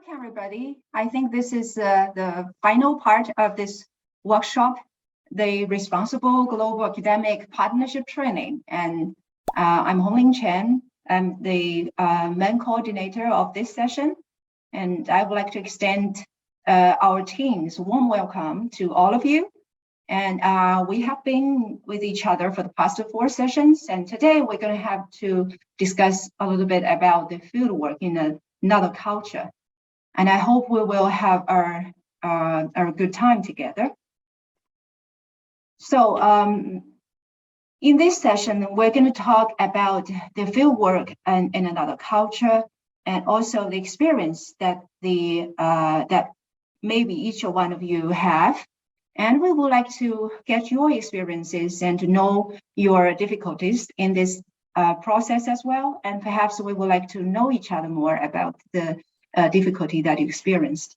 Welcome, everybody. I think this is the final part of this workshop, the Responsible Global Academic Partnership Training. And I'm Hongling Chen. I'm the main coordinator of this session. And I would like to extend our team's warm welcome to all of you. And we have been with each other for the past 4 sessions. And today we're going to have to discuss a little bit about the fieldwork in another culture. And I hope we will have our good time together. So in this session, we're going to talk about the fieldwork in another culture, and also the experience that that maybe each one of you have. And we would like to get your experiences and to know your difficulties in this process as well. And perhaps we would like to know each other more about the difficulty that you experienced.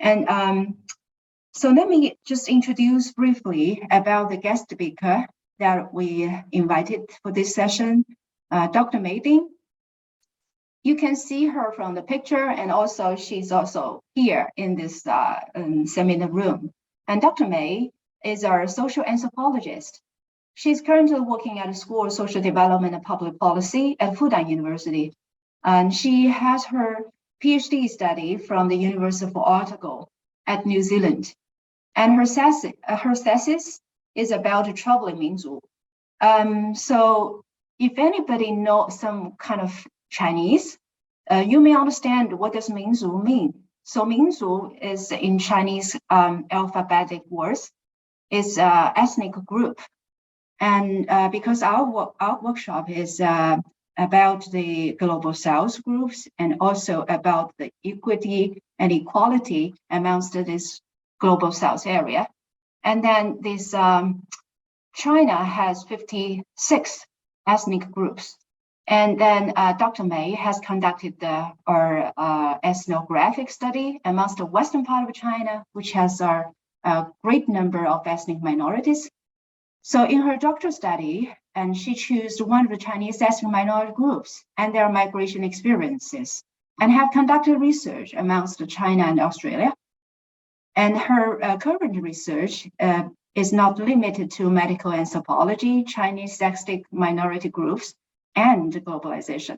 And so let me just introduce briefly about the guest speaker that we invited for this session, Dr. Mei Ding. You can see her from the picture, and also she's also here in this seminar room. And Dr. Mei is our social anthropologist. She's currently working at the School of Social Development and Public Policy at Fudan University. And she has her PhD study from the University of Otago at New Zealand. And her thesis is about troubling Minzu. So if anybody knows some kind of Chinese, you may understand what does Minzu mean. So Minzu is in Chinese alphabetic words, is ethnic group. And because our workshop is about the global south groups and also about the equity and equality amongst this global south area. And then this China has 56 ethnic groups. And then Dr. Mei has conducted our ethnographic study amongst the western part of China, which has a great number of ethnic minorities. So in her doctoral study, and she chose one of the Chinese ethnic minority groups and their migration experiences, and have conducted research amongst China and Australia. And her current research is not limited to medical anthropology, Chinese ethnic minority groups, and globalization.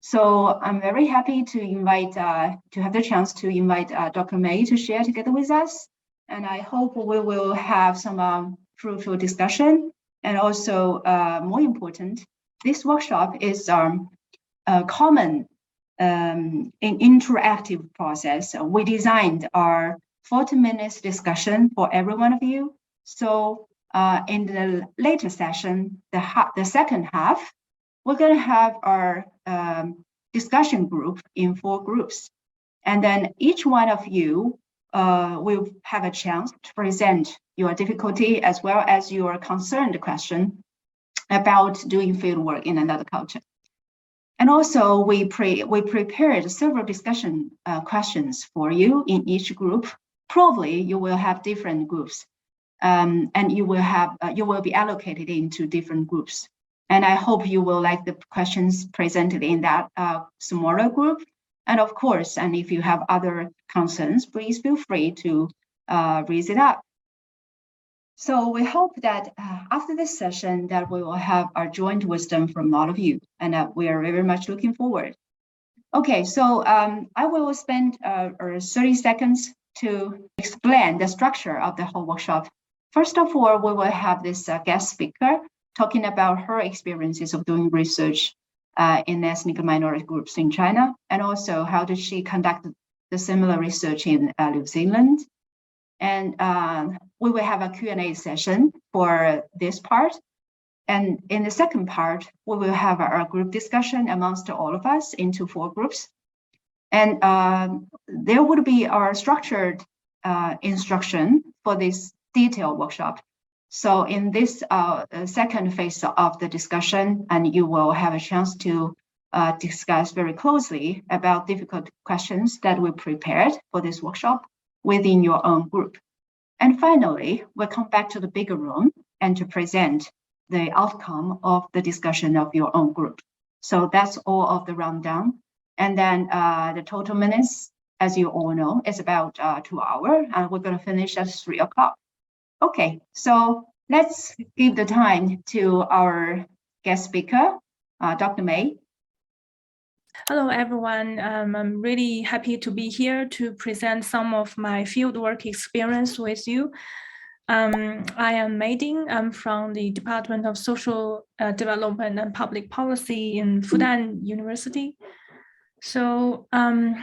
So I'm very happy to invite, to have the chance to invite Dr. Mei to share together with us. And I hope we will have some fruitful discussion. And also, more important, this workshop is a common interactive process. We designed our 40 minutes discussion for every one of you. So in the later session, the second half, we're going to have our discussion group in 4 groups. And then each one of you will have a chance to present your difficulty as well as your concerned question about doing fieldwork in another culture. And also we prepared several discussion questions for you in each group. Probably you will have different groups, and you will be allocated into different groups. And I hope you will like the questions presented in that smaller group. And of course, and if you have other concerns, please feel free to raise it up. So we hope that after this session that we will have our joint wisdom from all of you, and we are very much looking forward. Okay, so I will spend 30 seconds to explain the structure of the whole workshop. First of all, we will have this guest speaker talking about her experiences of doing research in ethnic minority groups in China, and also how did she conduct the similar research in New Zealand. And we will have a Q&A session for this part. And in the second part, we will have our group discussion amongst all of us into 4 groups. And there would be our structured instruction for this detailed workshop. So in this second phase of the discussion, and you will have a chance to discuss very closely about difficult questions that we prepared for this workshop within your own group. And finally, we'll come back to the bigger room and to present the outcome of the discussion of your own group. So that's all of the rundown. And then the total minutes as you all know, it's about 2 hours, and we're going to finish at 3 o'clock. Okay, so let's give the time to our guest speaker, Dr. May. Hello, everyone. I'm really happy to be here to present some of my fieldwork experience with you. I am Mei Ding. I'm from the Department of Social Development and Public Policy in Fudan University. So I'm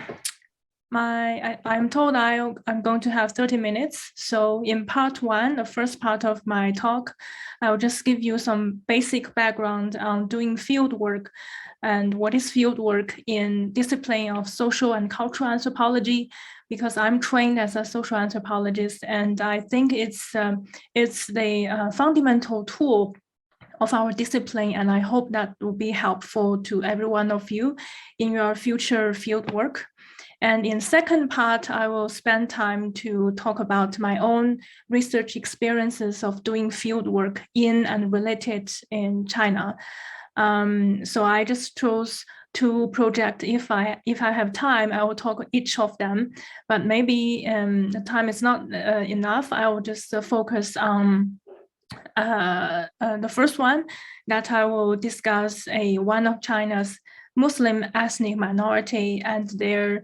told I'm going to have 30 minutes. So in part one, the first part of my talk, I'll just give you some basic background on doing field work and what is field work in discipline of social and cultural anthropology, because I'm trained as a social anthropologist, and I think it's the fundamental tool of our discipline, and I hope that will be helpful to every one of you in your future field work. And in second part, I will spend time to talk about my own research experiences of doing field work in and related in China. So I just chose two projects. If I have time, I will talk each of them, but maybe the time is not enough. I will just focus on the first one, that I will discuss one of China's Muslim ethnic minority and their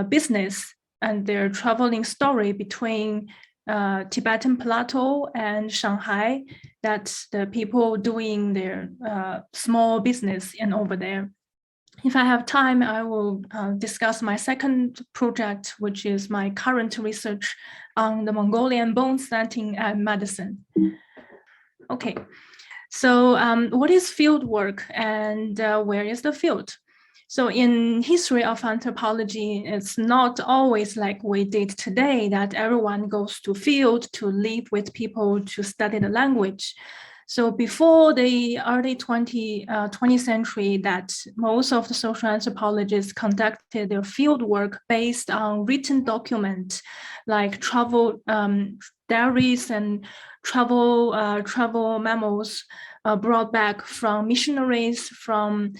business and their traveling story between Tibetan Plateau and Shanghai, that's the people doing their small business in over there. If I have time, I will discuss my second project, which is my current research on the Mongolian bone setting and medicine. Okay, so what is field work, and where is the field? So in history of anthropology, it's not always like we did today, that everyone goes to field to live with people to study the language. So before the early 20th century, that most of the social anthropologists conducted their field work based on written documents like travel diaries and travel memos brought back from missionaries, from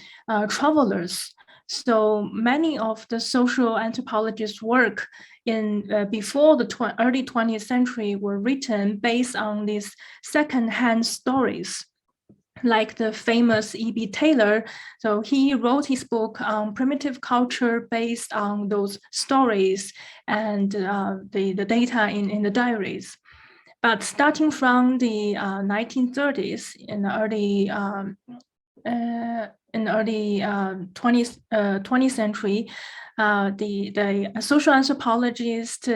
travelers. So many of the social anthropologists' work before the early 20th century were written based on these second-hand stories, like the famous E.B. Taylor. So he wrote his book on primitive culture based on those stories and the data in the diaries. But starting from the 1930s, in the early 20th century, the social anthropologist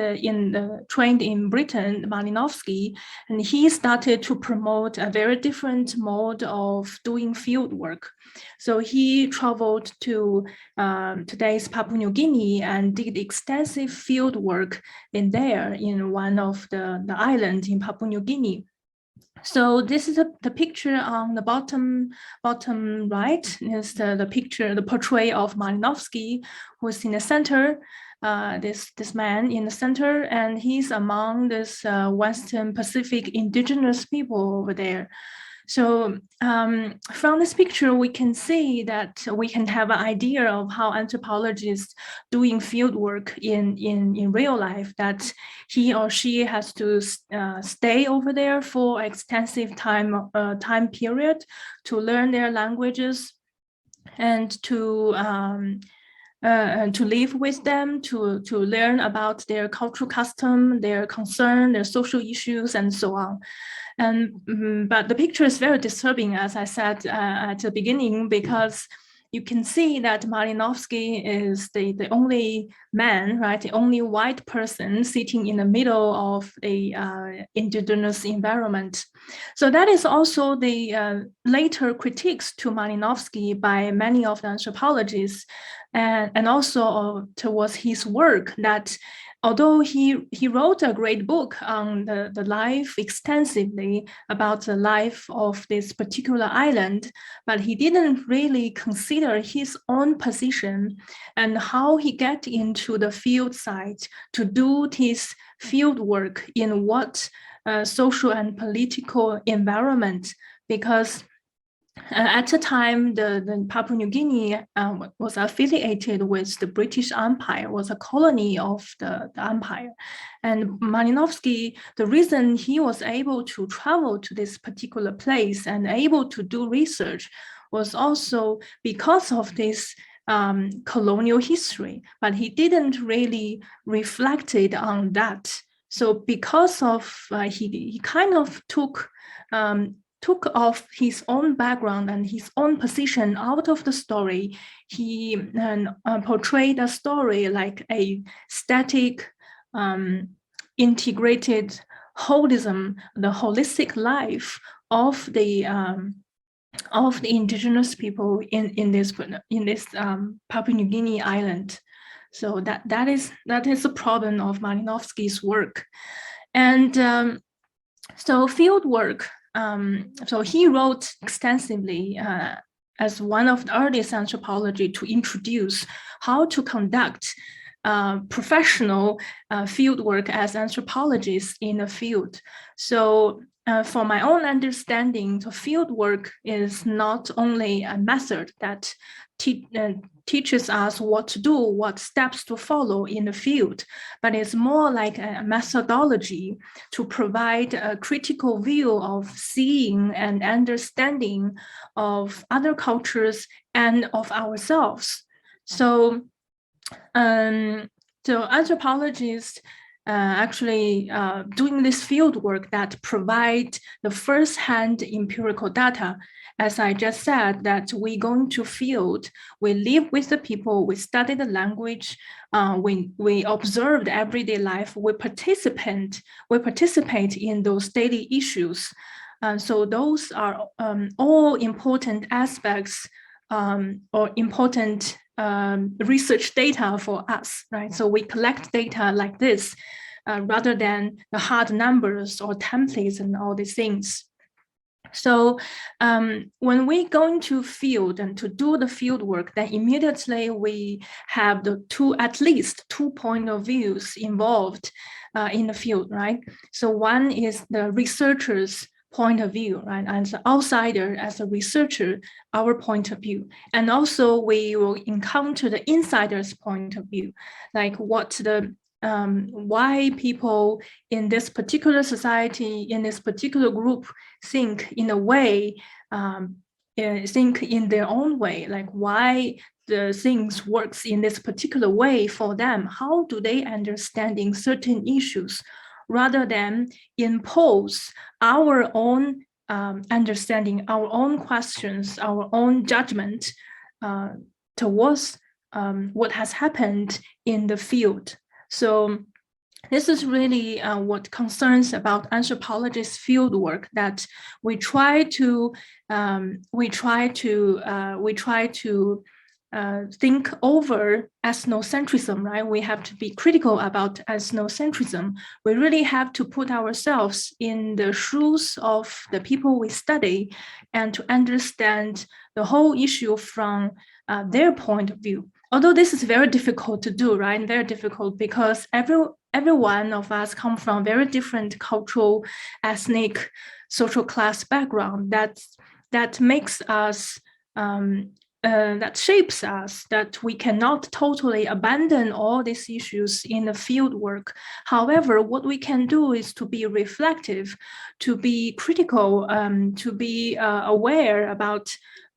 trained in Britain, Malinowski, and he started to promote a very different mode of doing field work. So he traveled to today's Papua New Guinea and did extensive field work in one of the islands in Papua New Guinea. So this is the picture on the bottom right is the picture, the portrait of Malinowski, who's in the center, this man in the center, and he's among this Western Pacific indigenous people over there. So from this picture, we can see that we can have an idea of how anthropologists doing field work in real life, that he or she has to stay over there for extensive time period to learn their languages and to live with them, to learn about their cultural custom, their concern, their social issues, and so on. But the picture is very disturbing, as I said at the beginning, because you can see that Malinowski is the only man, right? The only white person sitting in the middle of the indigenous environment. So that is also the later critiques to Malinowski by many of the anthropologists, and also towards his work, that although he wrote a great book on the life extensively about the life of this particular island, but he didn't really consider his own position and how he get into the field site to do his field work in what social and political environment, because At the time, the Papua New Guinea was affiliated with the British Empire, was a colony of the empire. And Malinowski, the reason he was able to travel to this particular place and able to do research was also because of this colonial history, but he didn't really reflected on that. So because of, he kind of took off his own background and his own position out of the story. He portrayed a story like a static, integrated holism, the holistic life of the indigenous people in this Papua New Guinea island. So that is a problem of Malinowski's work, and so field work. So he wrote extensively as one of the earliest anthropology to introduce how to conduct professional field work as anthropologists in a field. So for my own understanding, the field work is not only a method that teaches us what to do, what steps to follow in the field, but it's more like a methodology to provide a critical view of seeing and understanding of other cultures and of ourselves. So, anthropologists actually doing this field work that provide the first-hand empirical data. As I just said, that we go into field, we live with the people, we study the language, we observe the everyday life, we participate in those daily issues. So those are all important aspects or important research data for us, right? So we collect data like this rather than the hard numbers or templates and all these things. So when we go into field and to do the field work, then immediately we have at least two point of views involved in the field, right? So one is the researcher's point of view, right? As an outsider, as a researcher, our point of view. And also we will encounter the insider's point of view, like what the why people in this particular society, in this particular group think in a way, think in their own way, like why the things works in this particular way for them. How do they understanding certain issues rather than impose our own understanding, our own questions, our own judgment towards what has happened in the field. So this is really what concerns about anthropologists' field work, that we try to think over ethnocentrism, right? We have to be critical about ethnocentrism. We really have to put ourselves in the shoes of the people we study and to understand the whole issue from their point of view. Although this is very difficult to do, right? Very difficult because every one of us come from very different cultural, ethnic, social class background that makes us that shapes us, that we cannot totally abandon all these issues in the field work. However, what we can do is to be reflective, to be critical, to be aware about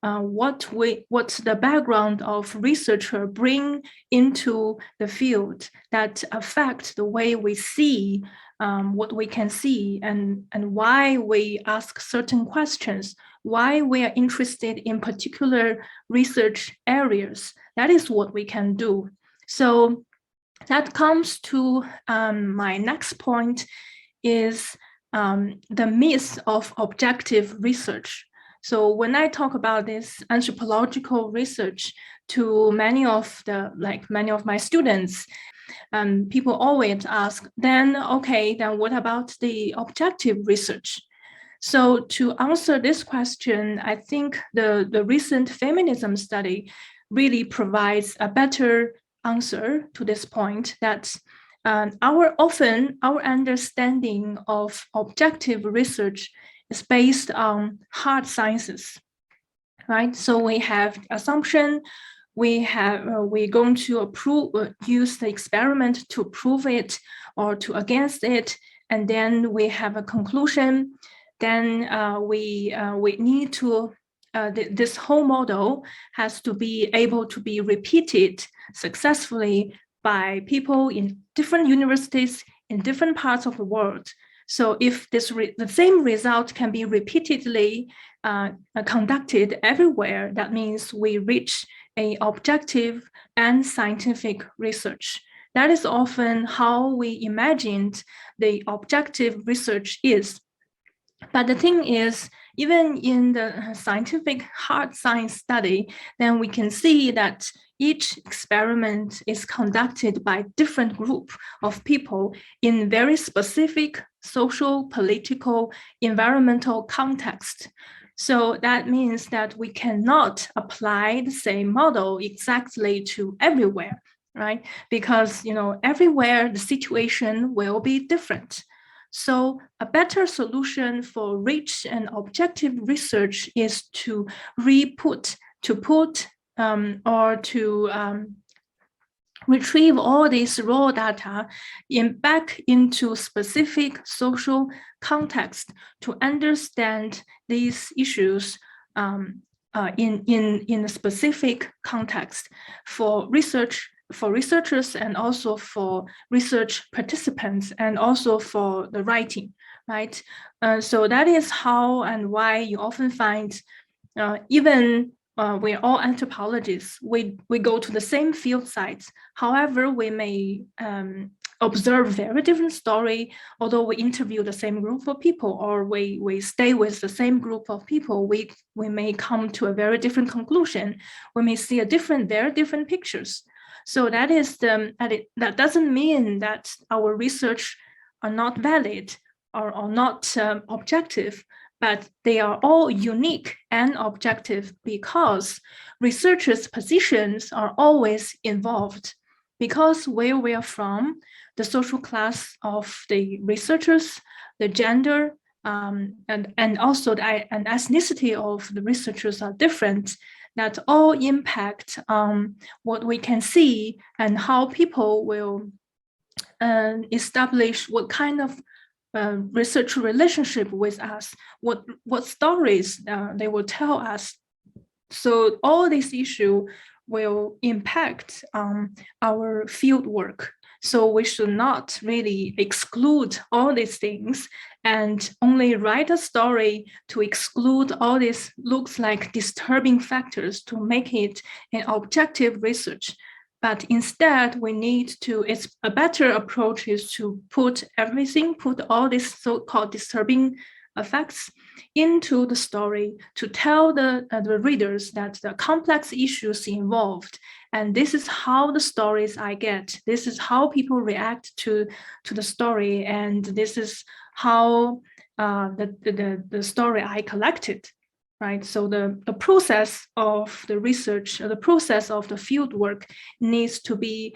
what the background of researcher bring into the field that affect the way we see what we can see, and why we ask certain questions, why we are interested in particular research areas. That is what we can do. So that comes to my next point, is the myth of objective research. So when I talk about this anthropological research to many of my students, people always ask, then what about the objective research? So to answer this question, I think the recent feminism study really provides a better answer to this point, that our understanding of objective research is based on hard sciences. right? So we have assumption, we're going to use the experiment to prove it or to against it, and then we have a conclusion. Then we need to this whole model has to be able to be repeated successfully by people in different universities in different parts of the world. So if the same result can be repeatedly conducted everywhere, that means we reach an objective and scientific research. That is often how we imagined the objective research is. But the thing is, even in the scientific hard science study, then we can see that each experiment is conducted by different group of people in very specific social, political, environmental context. So that means that we cannot apply the same model exactly to everywhere, right? Because everywhere the situation will be different. So a better solution for rich and objective research is to retrieve all these raw data back into specific social context to understand these issues in a specific context for researchers and also for research participants and also for the writing, right? So that is how and why you often find even we're all anthropologists, we go to the same field sites. However, we may observe very different story, although we interview the same group of people or we stay with the same group of people, we may come to a very different conclusion. We may see very different pictures. So that doesn't mean that our research are not valid or not objective, but they are all unique and objective because researchers' positions are always involved. Because where we are from, the social class of the researchers, the gender, and also the ethnicity of the researchers are different. That all impact what we can see and how people will establish what kind of research relationship with us, what stories they will tell us. So all these issues will impact our field work. So we should not really exclude all these things and only write a story to exclude all these looks like disturbing factors to make it an objective research. But instead, we need to, a better approach is to put all these so-called disturbing effects into the story to tell the readers that the complex issues involved. And this is how the stories I get. This is how people react to the story. And this is how the story I collected. Right, so the process of the research, the process of the field work needs to be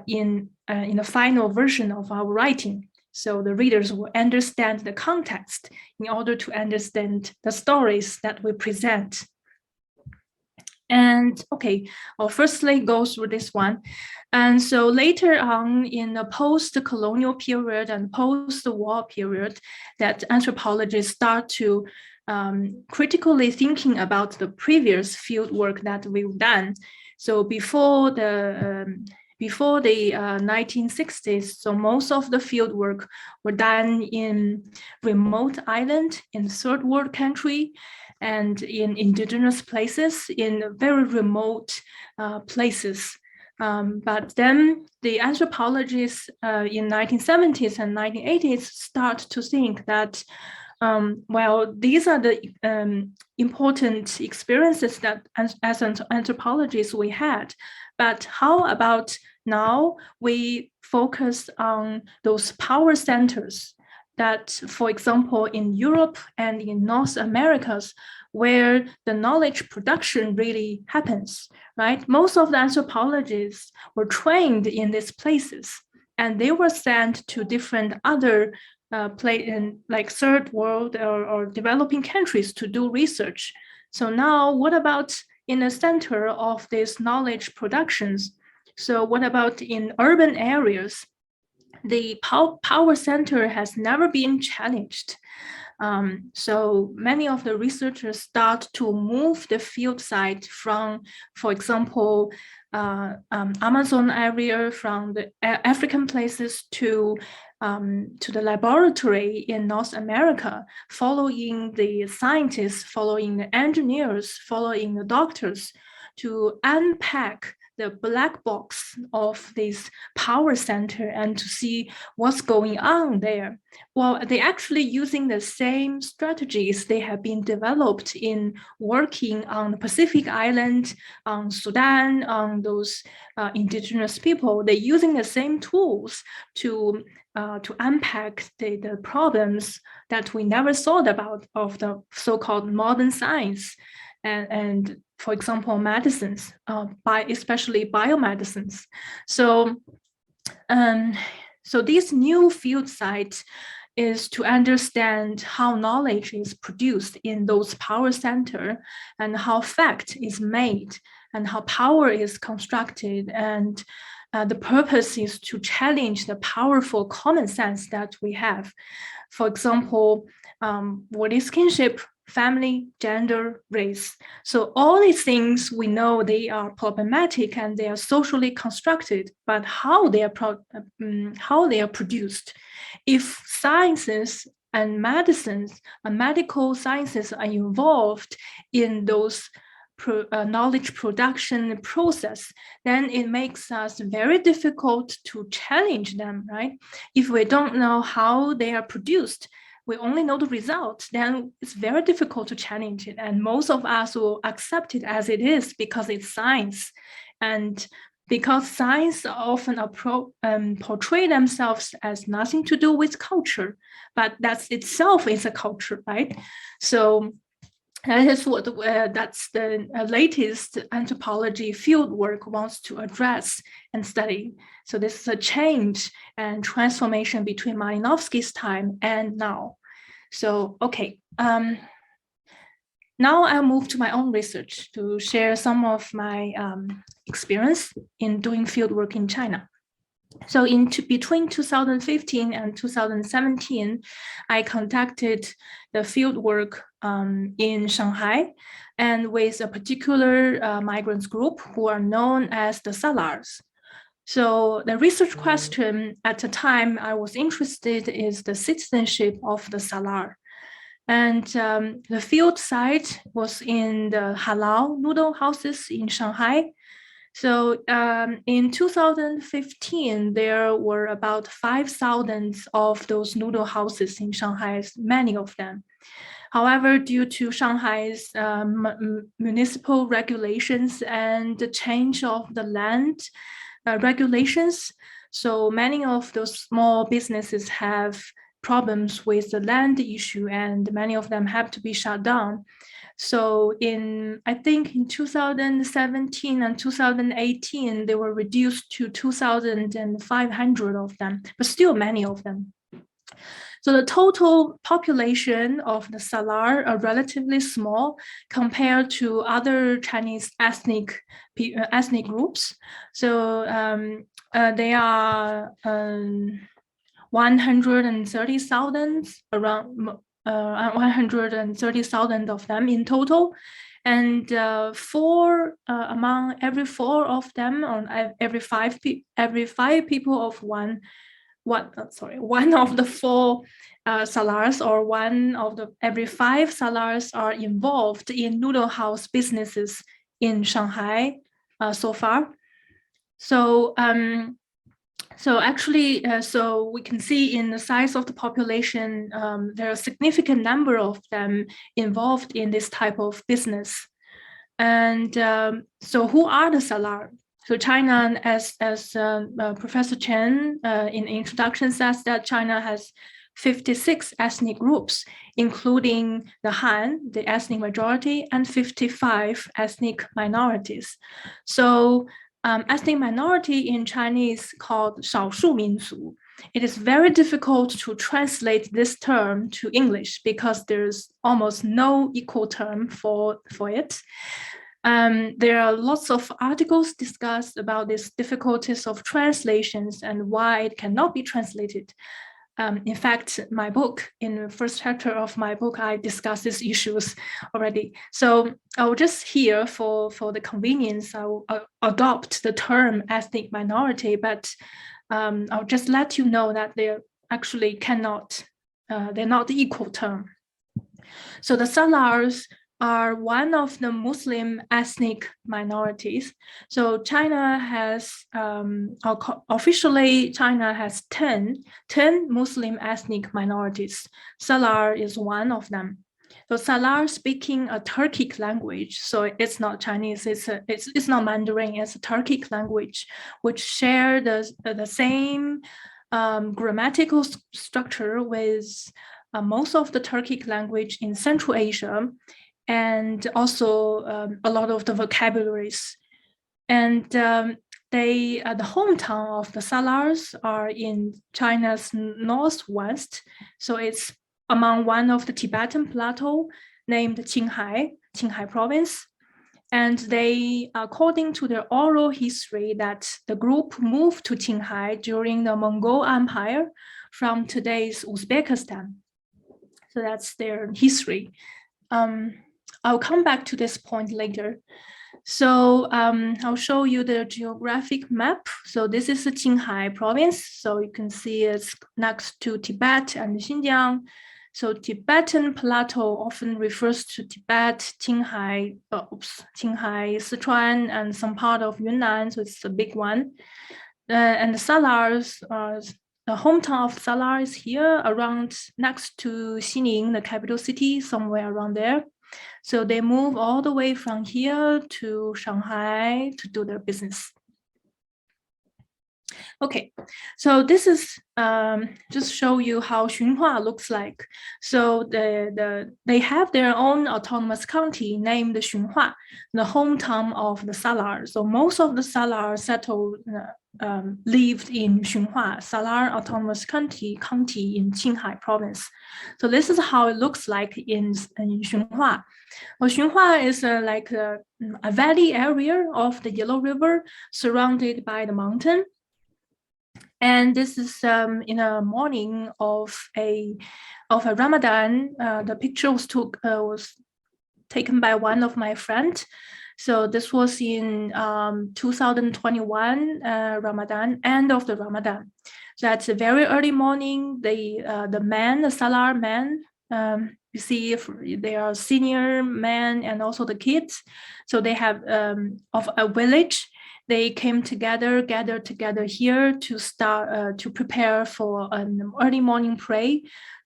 in the final version of our writing. So the readers will understand the context in order to understand the stories that we present. And okay, I'll firstly go through this one. And so later on in the post-colonial period and post-war period, that anthropologists start to critically thinking about the previous field work that we've done. So before the 1960s, so most of the field work were done in remote island, in third world country, and in indigenous places, in very remote places. But then the anthropologists in 1970s and 1980s start to think that well, these are the important experiences that as anthropologists we had. But how about now we focus on those power centers that, for example, in Europe and in North America, where the knowledge production really happens, right? Most of the anthropologists were trained in these places, and they were sent to different other play in like third world or developing countries to do research. So now what about in the center of these knowledge productions? So what about in urban areas? The power center has never been challenged. So many of the researchers start to move the field site from, for example, Amazon area, from the African places to the laboratory in North America, following the scientists, following the engineers, following the doctors to unpack the black box of this power center and to see what's going on there. Well, they're actually using the same strategies they have been developed in working on the Pacific Island, on Sudan, on those indigenous people. They're using the same tools to unpack the problems that we never thought about of the so-called modern science. And for example, medicines, especially biomedicines. So this new field site is to understand how knowledge is produced in those power center and how fact is made and how power is constructed. And the purpose is to challenge the powerful common sense that we have. For example, what is kinship, family, gender, race? So all these things we know they are problematic and they are socially constructed, but how they are produced. If sciences and medicines and medical sciences are involved in those knowledge production process, then it makes us very difficult to challenge them, right? If we don't know how they are produced, we only know the results, then it's very difficult to challenge it. And most of us will accept it as it is because it's science. And because science often portray themselves as nothing to do with culture, but that itself is a culture, right? So that is what that's the latest anthropology fieldwork wants to address and study. So this is a change and transformation between Malinowski's time and now. So, okay. Now I'll move to my own research to share some of my experience in doing fieldwork in China. So between 2015 and 2017, I conducted the fieldwork in Shanghai and with a particular migrants group who are known as the Salars. So the research question at the time I was interested is the citizenship of the Salar. And the field site was in the halal noodle houses in Shanghai. So in 2015, there were about 5,000 of those noodle houses in Shanghai, many of them. However, due to Shanghai's municipal regulations and the change of the land regulations, so many of those small businesses have problems with the land issue, and many of them have to be shut down. So I think in 2017 and 2018, they were reduced to 2,500 of them, but still many of them. So the total population of the Salar are relatively small compared to other Chinese ethnic groups. So they are 130,000, around 130,000 of them in total, and among every four of them, on every five people of one of the four salars, or one of the every five salars are involved in noodle house businesses in Shanghai so far. So actually, so we can see in the size of the population, there are a significant number of them involved in this type of business. And so who are the Salar? So China, as Professor Chen in the introduction says, that China has 56 ethnic groups, including the Han, the ethnic majority, and 55 ethnic minorities. So ethnic minority in Chinese called 少数民族. it is very difficult to translate this term to English because there's almost no equal term for it. There are lots of articles discussed about these difficulties of translations and why it cannot be translated. In fact, my book, in the first chapter of my book, I discuss these issues already. So I'll just here for the convenience, I'll adopt the term ethnic minority, but I'll just let you know that they actually cannot, they're not the equal term. So the Salars are one of the Muslim ethnic minorities. So China has, officially China has 10 Muslim ethnic minorities. Salar is one of them. So Salar speaking a Turkic language, so it's not Chinese, it's not Mandarin, it's a Turkic language, which share the same grammatical structure with most of the Turkic language in Central Asia, and also a lot of the vocabularies. And the hometown of the Salars are in China's northwest. So it's among one of the Tibetan plateau named Qinghai province. And they, according to their oral history, that the group moved to Qinghai during the Mongol Empire from today's Uzbekistan. So that's their history. I'll come back to this point later. So I'll show you the geographic map. So this is the Qinghai province. So you can see it's next to Tibet and Xinjiang. So Tibetan plateau often refers to Tibet, Qinghai, Sichuan, and some part of Yunnan. So it's a big one. And the Salars are, the hometown of Salar is here around next to Xining, the capital city, somewhere around there. So they move all the way from here to Shanghai to do their business. Okay, so this is just show you how Xunhua looks like. So they have their own autonomous county named Xunhua, the hometown of the Salar. So most of the Salar settled lived in Xunhua, Salar Autonomous County in Qinghai province. So this is how it looks like in Xunhua. Well, Xunhua is like a valley area of the Yellow River surrounded by the mountain. And this is in a morning of a Ramadan. The picture was taken by one of my friends. So this was in 2021 Ramadan, end of the Ramadan. So that's a very early morning. The Salar man, you see if they are senior men and also the kids. So they have of a village. They gathered together here to start to prepare for an early morning prayer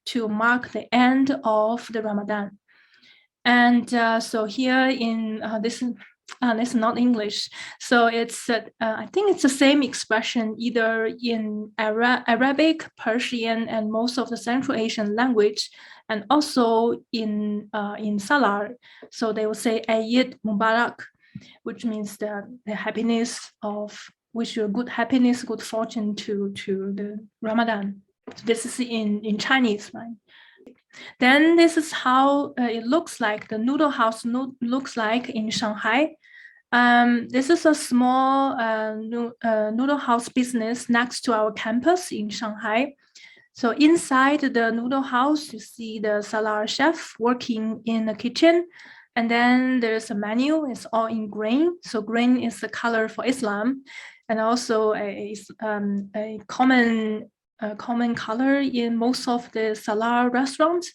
to mark the end of the Ramadan. And so here in this is not English. So it's I think it's the same expression either in Arabic, Persian, and most of the Central Asian language, and also in Salar. So they will say Eid Mubarak, which means the happiness of, wish you good happiness, good fortune to the Ramadan. So this is in Chinese, right? Then this is how it looks like, the noodle house looks like in Shanghai. This is a small noodle house business next to our campus in Shanghai. So inside the noodle house, you see the Salar chef working in the kitchen. And then there's a menu, it's all in green. So green is the color for Islam, and also a common color in most of the Salar restaurants.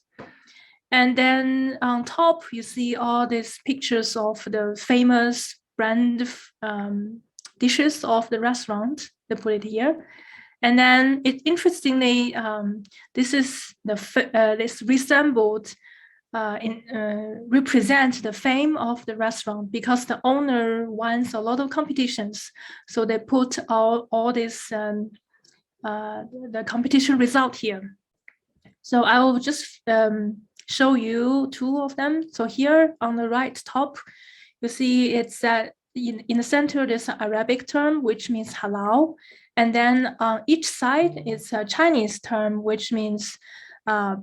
And then on top, you see all these pictures of the famous brand dishes of the restaurant. They put it here. And then interestingly, this resembled represent the fame of the restaurant, because the owner wants a lot of competitions. So they put all this the competition result here. So I will just show you two of them. So here on the right top, you see it's in the center, there's an Arabic term, which means halal. And then on each side is a Chinese term, which means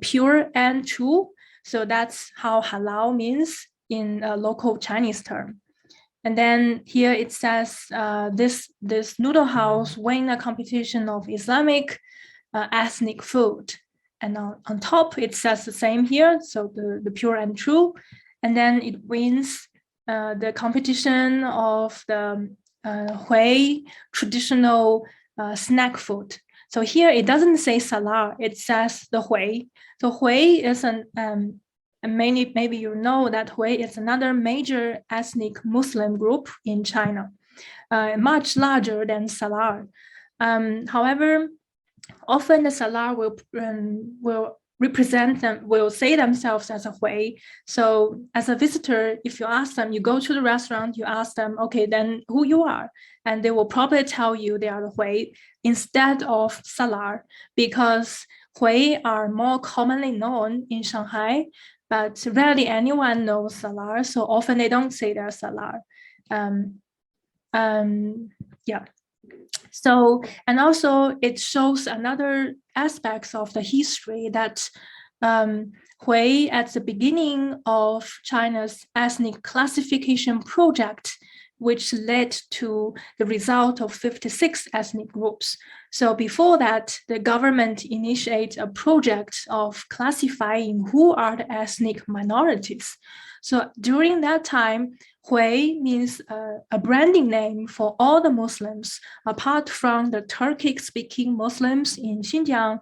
pure and true. So that's how halal means in a local Chinese term. And then here it says this noodle house win a competition of Islamic ethnic food. And on top, it says the same here, so the pure and true. And then it wins the competition of the Hui traditional snack food. So here it doesn't say salar, it says the Hui. So Hui is and maybe you know that Hui is another major ethnic Muslim group in China, much larger than Salar. However, often the Salar will represent them, will say themselves as a Hui. So as a visitor, if you ask them, you go to the restaurant, you ask them, okay, then who you are? And they will probably tell you they are the Hui instead of Salar, because Hui are more commonly known in Shanghai, but rarely anyone knows Salar. So often they don't say they're Salar. Yeah. So, and also it shows another aspects of the history that Hui at the beginning of China's ethnic classification project, which led to the result of 56 ethnic groups. So before that, the government initiated a project of classifying who are the ethnic minorities. So during that time, Hui means a branding name for all the Muslims. Apart from the Turkic-speaking Muslims in Xinjiang,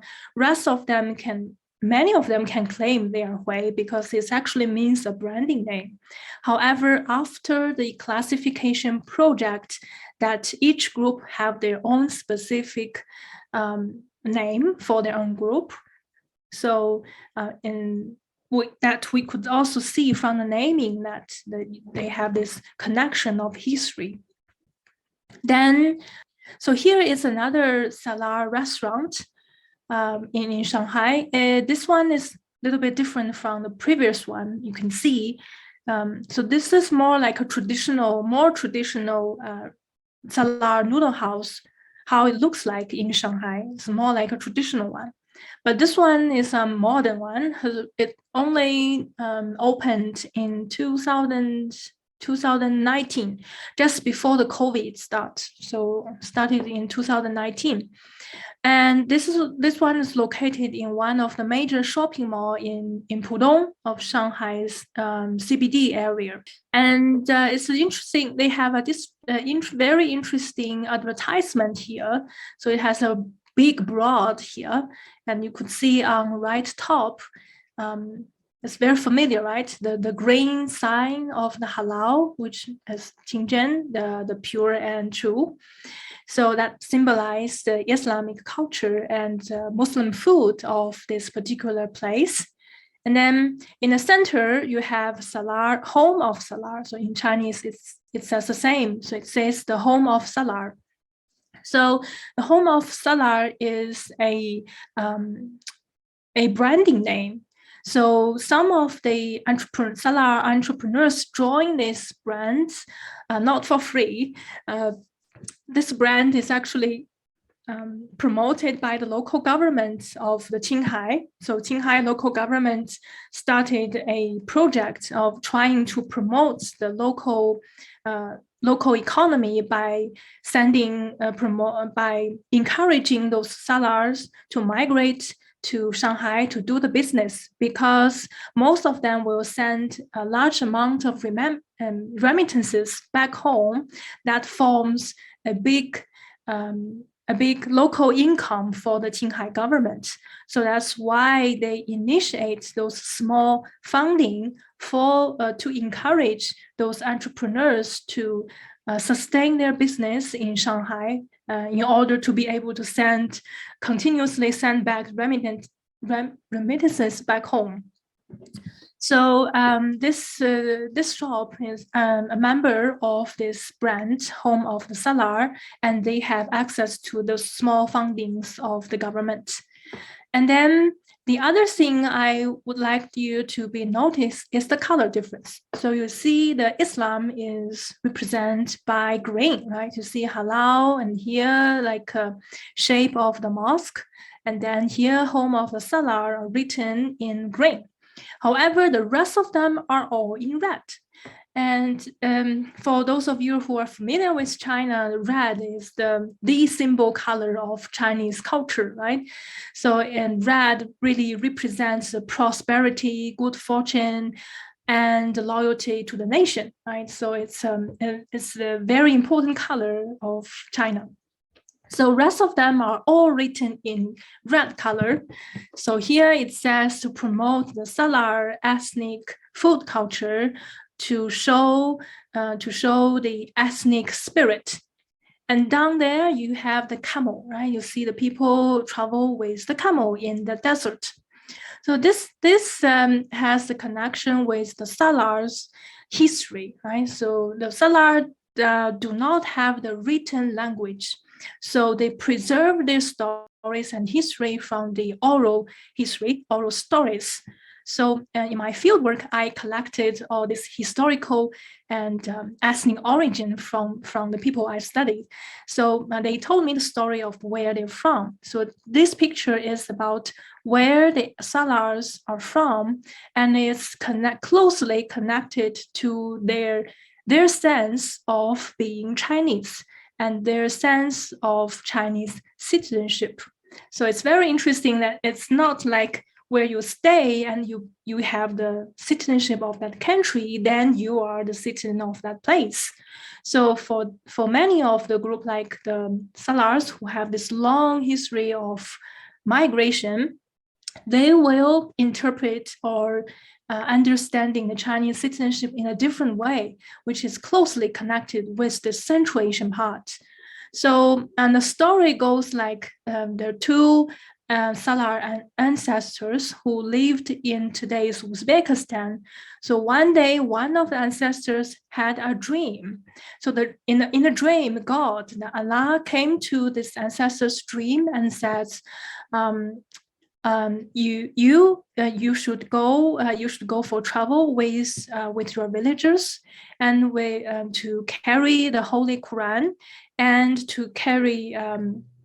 many of them can claim they are Hui because this actually means a branding name. However, after the classification project, that each group have their own specific name for their own group. So that we could also see from the naming that they have this connection of history. Then, so here is another Salar restaurant in Shanghai. This one is a little bit different from the previous one, you can see. So this is more like a more traditional Salar noodle house, how it looks like in Shanghai. It's more like a traditional one. But this one is a modern one. It only opened in 2019, just before the COVID started in 2019. And this one is located in one of the major shopping malls in Pudong of Shanghai's CBD area. And it's interesting, they have this very interesting advertisement here. So it has a big board here, and you could see on the right top, it's very familiar, right? The green sign of the halal, which is Qingzhen, the pure and true. So that symbolizes the Islamic culture and Muslim food of this particular place. And then in the center, you have Salar, home of Salar. So in Chinese, it says the same. So it says the home of Salar. So the home of Salar is a branding name. So some of the Salar entrepreneurs join this brand, not for free. This brand is actually promoted by the local government of the Qinghai. So Qinghai local government started a project of trying to promote the local economy by by encouraging those salars to migrate to Shanghai to do the business, because most of them will send a large amount of remittances back home that forms a big local income for the Qinghai government. So that's why they initiate those small funding to encourage those entrepreneurs to sustain their business in Shanghai in order to be able to continuously send back remittances back home. So this shop is a member of this brand, Home of the Salar, and they have access to the small fundings of the government. And then The other thing I would like you to be noticed is the color difference. So you see the Islam is represented by green, right? You see halal, and here like a shape of the mosque, and then here home of the Salar are written in green. However, the rest of them are all in red. And for those of you who are familiar with China, red is the symbol color of Chinese culture, right? So, and red really represents prosperity, good fortune, and loyalty to the nation, right? So it's a very important color of China. So rest of them are all written in red color. So here it says to promote the Salar ethnic food culture, to show the ethnic spirit. And down there you have the camel, right? You see the people travel with the camel in the desert. So this has the connection with the Salar's history, right? So the Salar do not have the written language, so they preserve their stories and history from the oral history, oral stories. So in my fieldwork, I collected all this historical and ethnic origin from the people I studied. So they told me the story of where they're from. So this picture is about where the Salars are from, and it's closely connected to their sense of being Chinese and their sense of Chinese citizenship. So it's very interesting that it's not like where you stay and you have the citizenship of that country, then you are the citizen of that place. So for many of the group, like the Salars, who have this long history of migration, they will interpret or understanding the Chinese citizenship in a different way, which is closely connected with the Central Asian part. So, and the story goes like there are two Salar ancestors who lived in today's Uzbekistan. So one day, one of the ancestors had a dream. So in the dream, God, Allah, came to this ancestor's dream and says, you should go for travel with your villagers, and to carry the Holy Quran, and to carry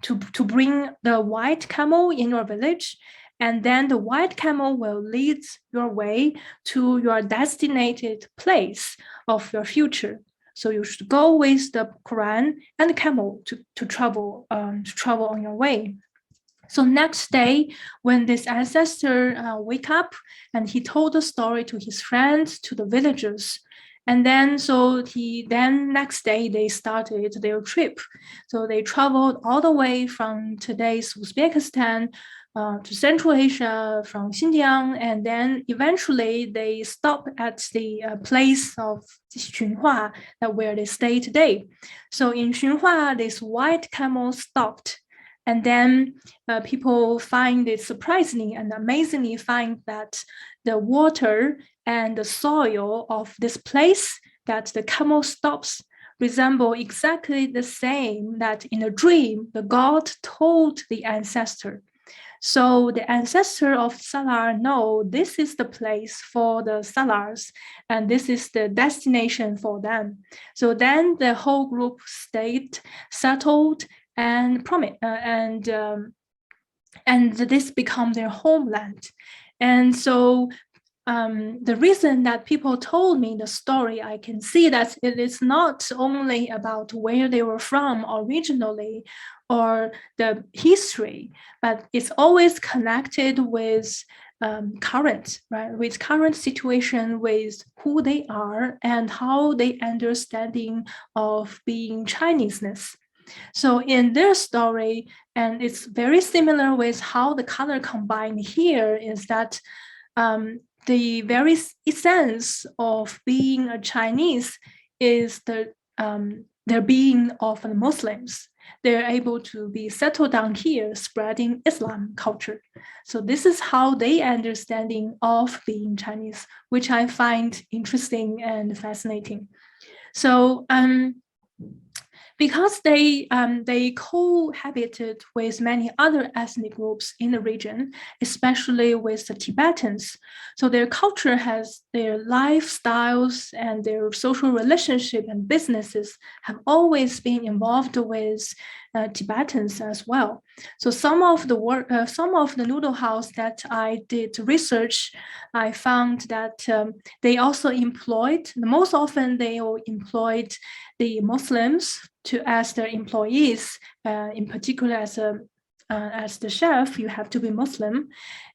to bring the white camel in your village, and then the white camel will lead your way to your designated place of your future. So you should go with the Quran and the camel to travel on your way. So next day, when this ancestor wake up, and he told the story to his friends, to the villagers, and then next day they started their trip. So they traveled all the way from today's Uzbekistan to Central Asia, from Xinjiang, and then eventually they stopped at the place of Xunhua, where they stay today. So in Xunhua, this white camel stopped. And then people find it surprisingly and amazingly find that the water and the soil of this place that the camel stops resemble exactly the same that in a dream the god told the ancestor. So the ancestor of Salar know this is the place for the Salars, and this is the destination for them. So then the whole group stayed, settled, and this become their homeland. And so the reason that people told me the story, I can see that it is not only about where they were from originally or the history, but it's always connected with current, right? With current situation, with who they are and how they understanding of being Chineseness. So in their story, and it's very similar with how the color combined here, is that the very essence of being a Chinese is their being of the Muslims. They're able to be settled down here, spreading Islam culture. So this is how they understanding of being Chinese, which I find interesting and fascinating. So because they cohabited with many other ethnic groups in the region, especially with the Tibetans. So their culture has their lifestyles and their social relationship and businesses have always been involved with Tibetans as well. So some of the noodle house that I did research, I found that they also employed, most often they employed the Muslims as their employees, in particular as the chef, you have to be Muslim,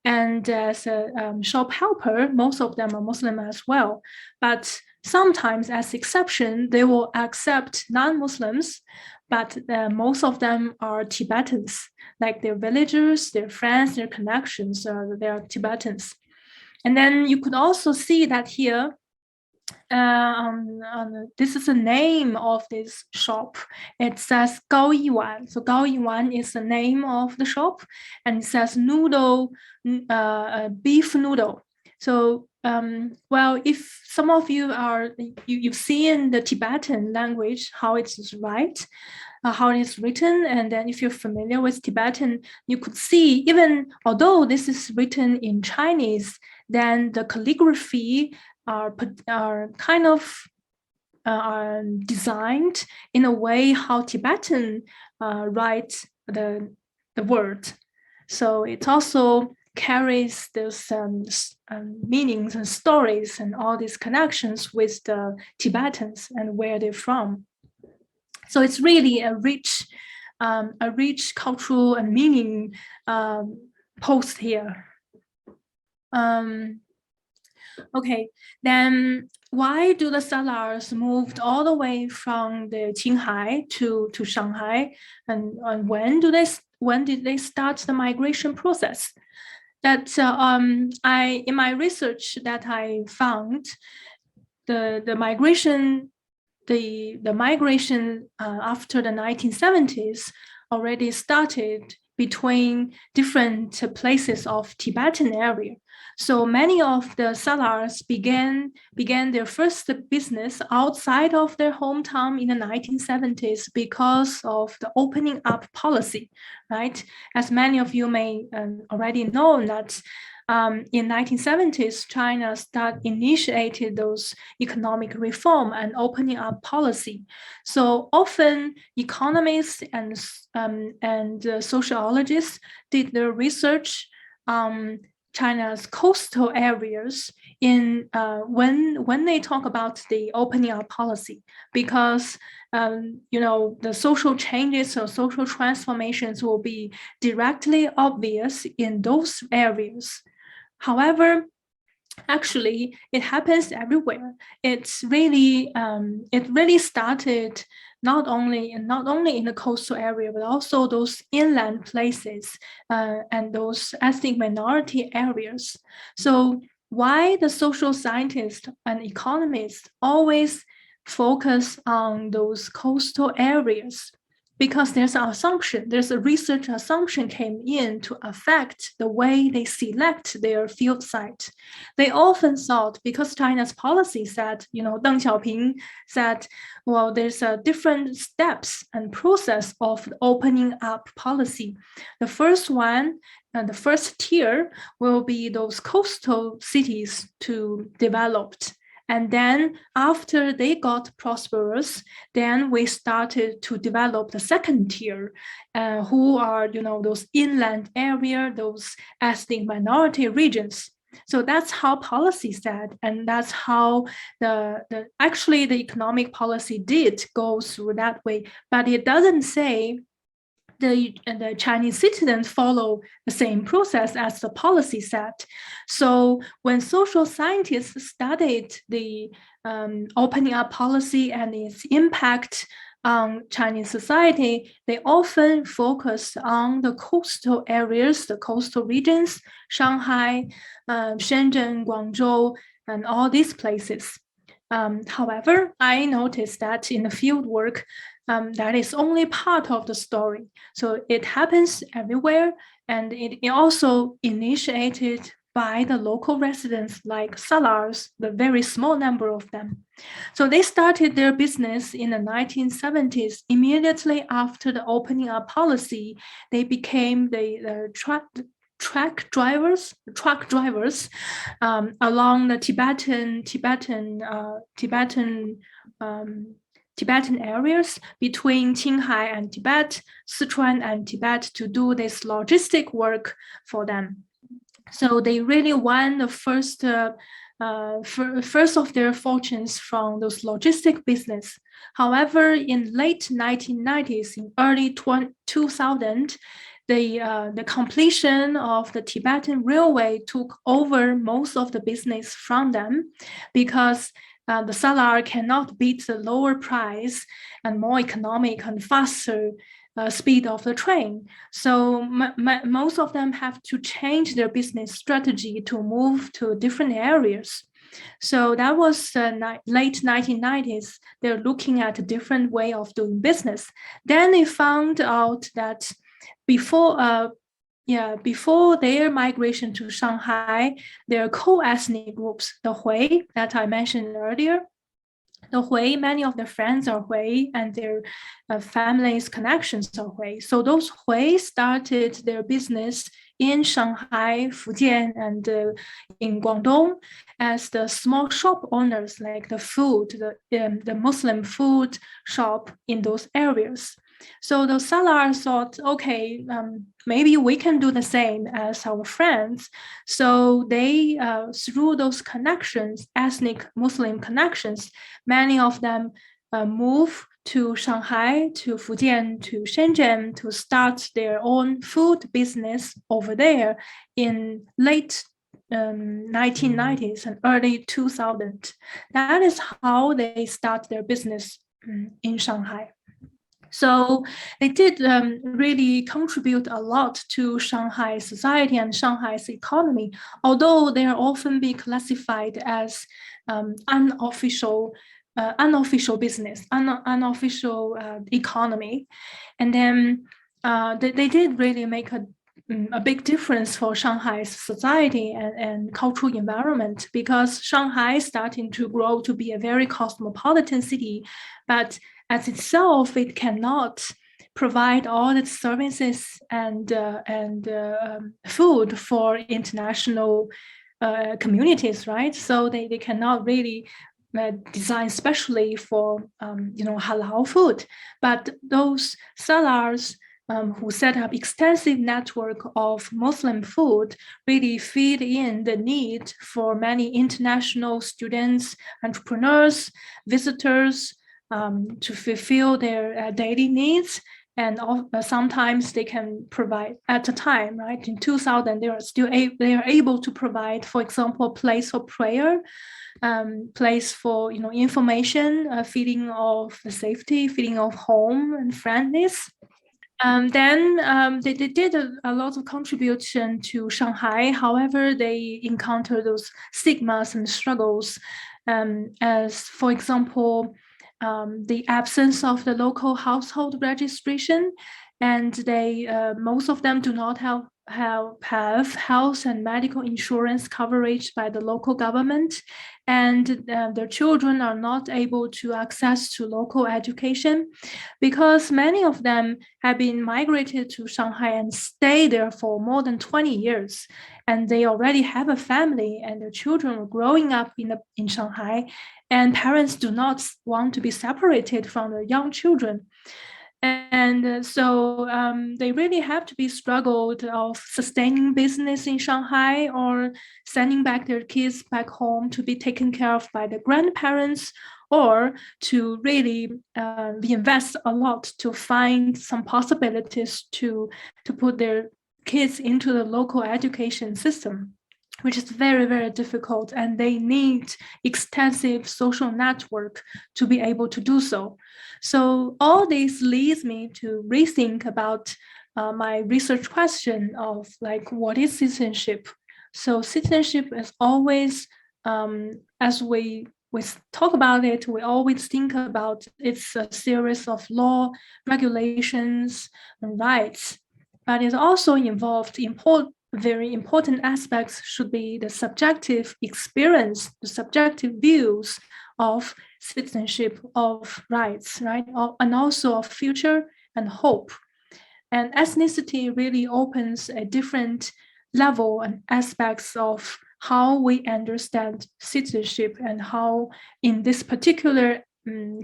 and as a shop helper, most of them are Muslim as well. But sometimes, as exception, they will accept non-Muslims, but most of them are Tibetans, like their villagers, their friends, their connections, they are Tibetans. And then you could also see that here, this is the name of this shop. It says Gao Yiwan. So Gao Yiwan is the name of the shop, and it says noodle, beef noodle. So well, if some of you you've seen the Tibetan language, how it's how it's written, and then if you're familiar with Tibetan, you could see, even although this is written in Chinese, then the calligraphy are kind of designed in a way how Tibetan write the word. So it also carries those meanings and stories and all these connections with the Tibetans and where they're from. So it's really a rich cultural and meaning post here. Okay, then why do the settlers moved all the way from the Qinghai to Shanghai, and when did they start the migration process? That in my research that I found, the migration after the 1970s already started between different places of Tibetan area. So many of the settlers began their first business outside of their hometown in the 1970s because of the opening up policy, right? As many of you may already know that in 1970s, China initiated those economic reform and opening up policy. So often economists and sociologists did their research on China's coastal areas when they talk about the opening up policy, because the social changes or social transformations will be directly obvious in those areas. However, actually, it happens everywhere. It really started not only in the coastal area, but also those inland places and those ethnic minority areas. So why the social scientists and economists always focus on those coastal areas? Because there's a research assumption came in to affect the way they select their field site. They often thought, because China's policy said, Deng Xiaoping said, well, there's different steps and process of opening up policy. The first one, the first tier will be those coastal cities to developed. And then after they got prosperous, then we started to develop the second tier, who are, those inland area, those ethnic minority regions. So that's how policy said, and that's how actually the economic policy did go through that way. But it doesn't say the Chinese citizens follow the same process as the policy set. So when social scientists studied the opening up policy and its impact on Chinese society, they often focus on the coastal areas, the coastal regions, Shanghai, Shenzhen, Guangzhou, and all these places. However, I noticed that in the field work, that is only part of the story. So it happens everywhere, and it also initiated by the local residents, like salars, the very small number of them. So they started their business in the 1970s. Immediately after the opening up policy, they became the truck drivers along the Tibetan areas between Qinghai and Tibet, Sichuan and Tibet, to do this logistic work for them. So they really won the first of their fortunes from those logistic business. However, in late 1990s, in early 2000, the completion of the Tibetan railway took over most of the business from them, because the salar cannot beat the lower price and more economic and faster speed of the train. So most of them have to change their business strategy to move to different areas. So that was late 1990s. They're looking at a different way of doing business. Then they found out that before their migration to Shanghai, there are co-ethnic groups, the Hui that I mentioned earlier. The Hui, many of their friends are Hui, and their families' connections are Hui. So those Hui started their business in Shanghai, Fujian, and in Guangdong as the small shop owners, like the Muslim food shop in those areas. So the salars thought, okay, maybe we can do the same as our friends. So they, through those connections, ethnic Muslim connections, many of them move to Shanghai, to Fujian, to Shenzhen to start their own food business over there in late 1990s and early 2000s. That is how they start their business in Shanghai. So they did really contribute a lot to Shanghai society and Shanghai's economy, although they are often be classified as unofficial business, unofficial economy. And then they did really make a big difference for Shanghai's society and cultural environment, because Shanghai is starting to grow to be a very cosmopolitan city, but as itself, it cannot provide all its services and food for international communities, right? So they cannot really design specially for halal food. But those salars who set up extensive network of Muslim food really feed in the need for many international students, entrepreneurs, visitors, to fulfill their daily needs. And sometimes they can provide at a time, right? In 2000, they are able to provide, for example, a place for prayer, place for information, feeling of safety, feeling of home and friendliness. Then they did a lot of contribution to Shanghai. However, they encounter those stigmas and struggles, as for example, the absence of the local household registration, and they most of them do not have health and medical insurance coverage by the local government, and their children are not able to access to local education, because many of them have been migrated to Shanghai and stay there for more than 20 years, and they already have a family, and their children are growing up in Shanghai, and parents do not want to be separated from their young children. And so they really have to be struggled of sustaining business in Shanghai or sending back their kids back home to be taken care of by the grandparents, or to really invest a lot to find some possibilities to put their kids into the local education system, which is very, very difficult, and they need extensive social network to be able to do so. So all this leads me to rethink about my research question of like, what is citizenship? So citizenship is always, as we talk about it, we always think about it's a series of law, regulations, and rights, but it also involved very important aspects should be the subjective experience, the subjective views of citizenship, of rights, right? And also of future and hope. And ethnicity really opens a different level and aspects of how we understand citizenship and how in this particular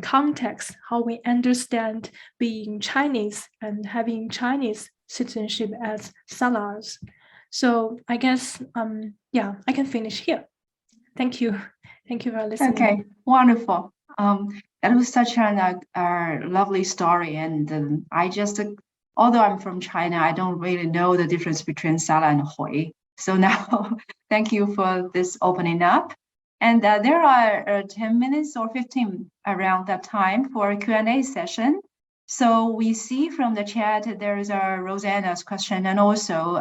context, how we understand being Chinese and having Chinese citizenship as Salars. So I guess, yeah, I can finish here. Thank you. Thank you for listening. Okay, wonderful. That was such a lovely story. And I just, although I'm from China, I don't really know the difference between Sala and Hui. So now, thank you for this opening up. And there are 10 minutes or 15 around that time for a Q&A session. So we see from the chat, there is a Rosanna's question, and also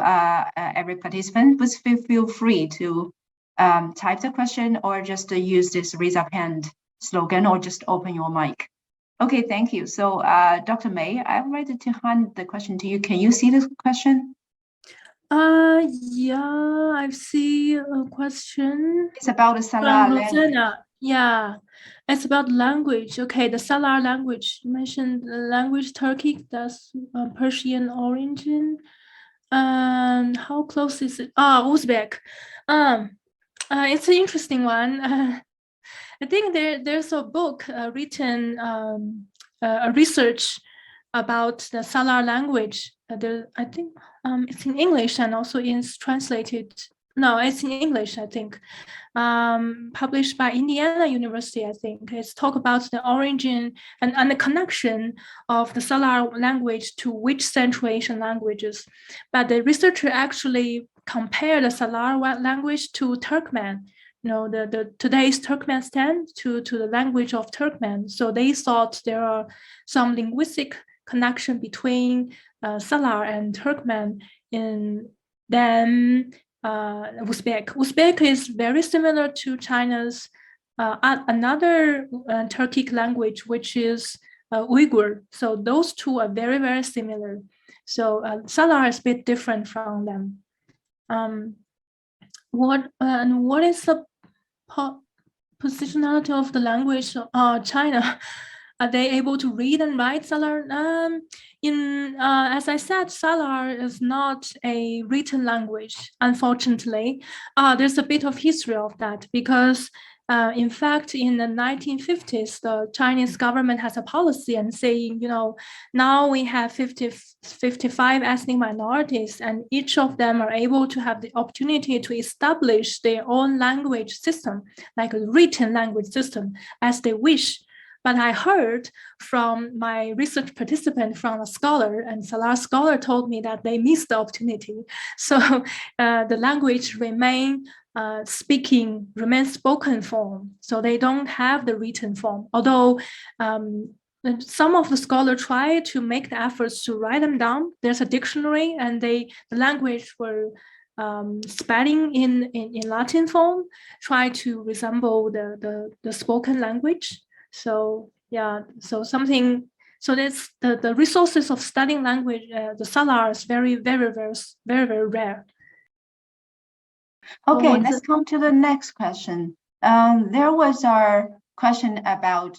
every participant, please feel free to type the question or just use this raise up hand slogan or just open your mic. Okay, thank you. So Dr. May, I'm ready to hand the question to you. Can you see the question? Yeah, I see a question. It's about the Salar language. Yeah, it's about language. Okay, the Salar language. You mentioned the language Turkic, that's Persian origin. How close is it? Uzbek. It's an interesting one. I think there's a book written, a research about the Salar language. I think it's in English and also is translated. No, it's in English, I think. Published by Indiana University, I think. It's talk about the origin and the connection of the Salar language to which Central Asian languages. But the researcher actually compared the Salar language to Turkmen. You know, the today's Turkmenistan to the language of Turkmen. So they thought there are some linguistic connection between Salar and Turkmen in then Uzbek. Uzbek is very similar to China's another Turkic language, which is Uyghur. So those two are very, very similar. So Salar is a bit different from them. What is the positionality of the language China? Are they able to read and write Salar? As I said, Salar is not a written language, unfortunately. There's a bit of history of that because, in fact, in the 1950s, the Chinese government has a policy and saying, you know, now we have 55 ethnic minorities, and each of them are able to have the opportunity to establish their own language system, like a written language system, as they wish. But I heard from my research participant, from a scholar, and Salar scholar told me that they missed the opportunity. So the language remains spoken form. So they don't have the written form. Although some of the scholars try to make the efforts to write them down. There's a dictionary, and the language were spelling in Latin form, try to resemble the spoken language. So yeah, so that's the resources of studying language, the Salar is very, very, very, very, very rare. Okay, let's come to the next question. There was our question about,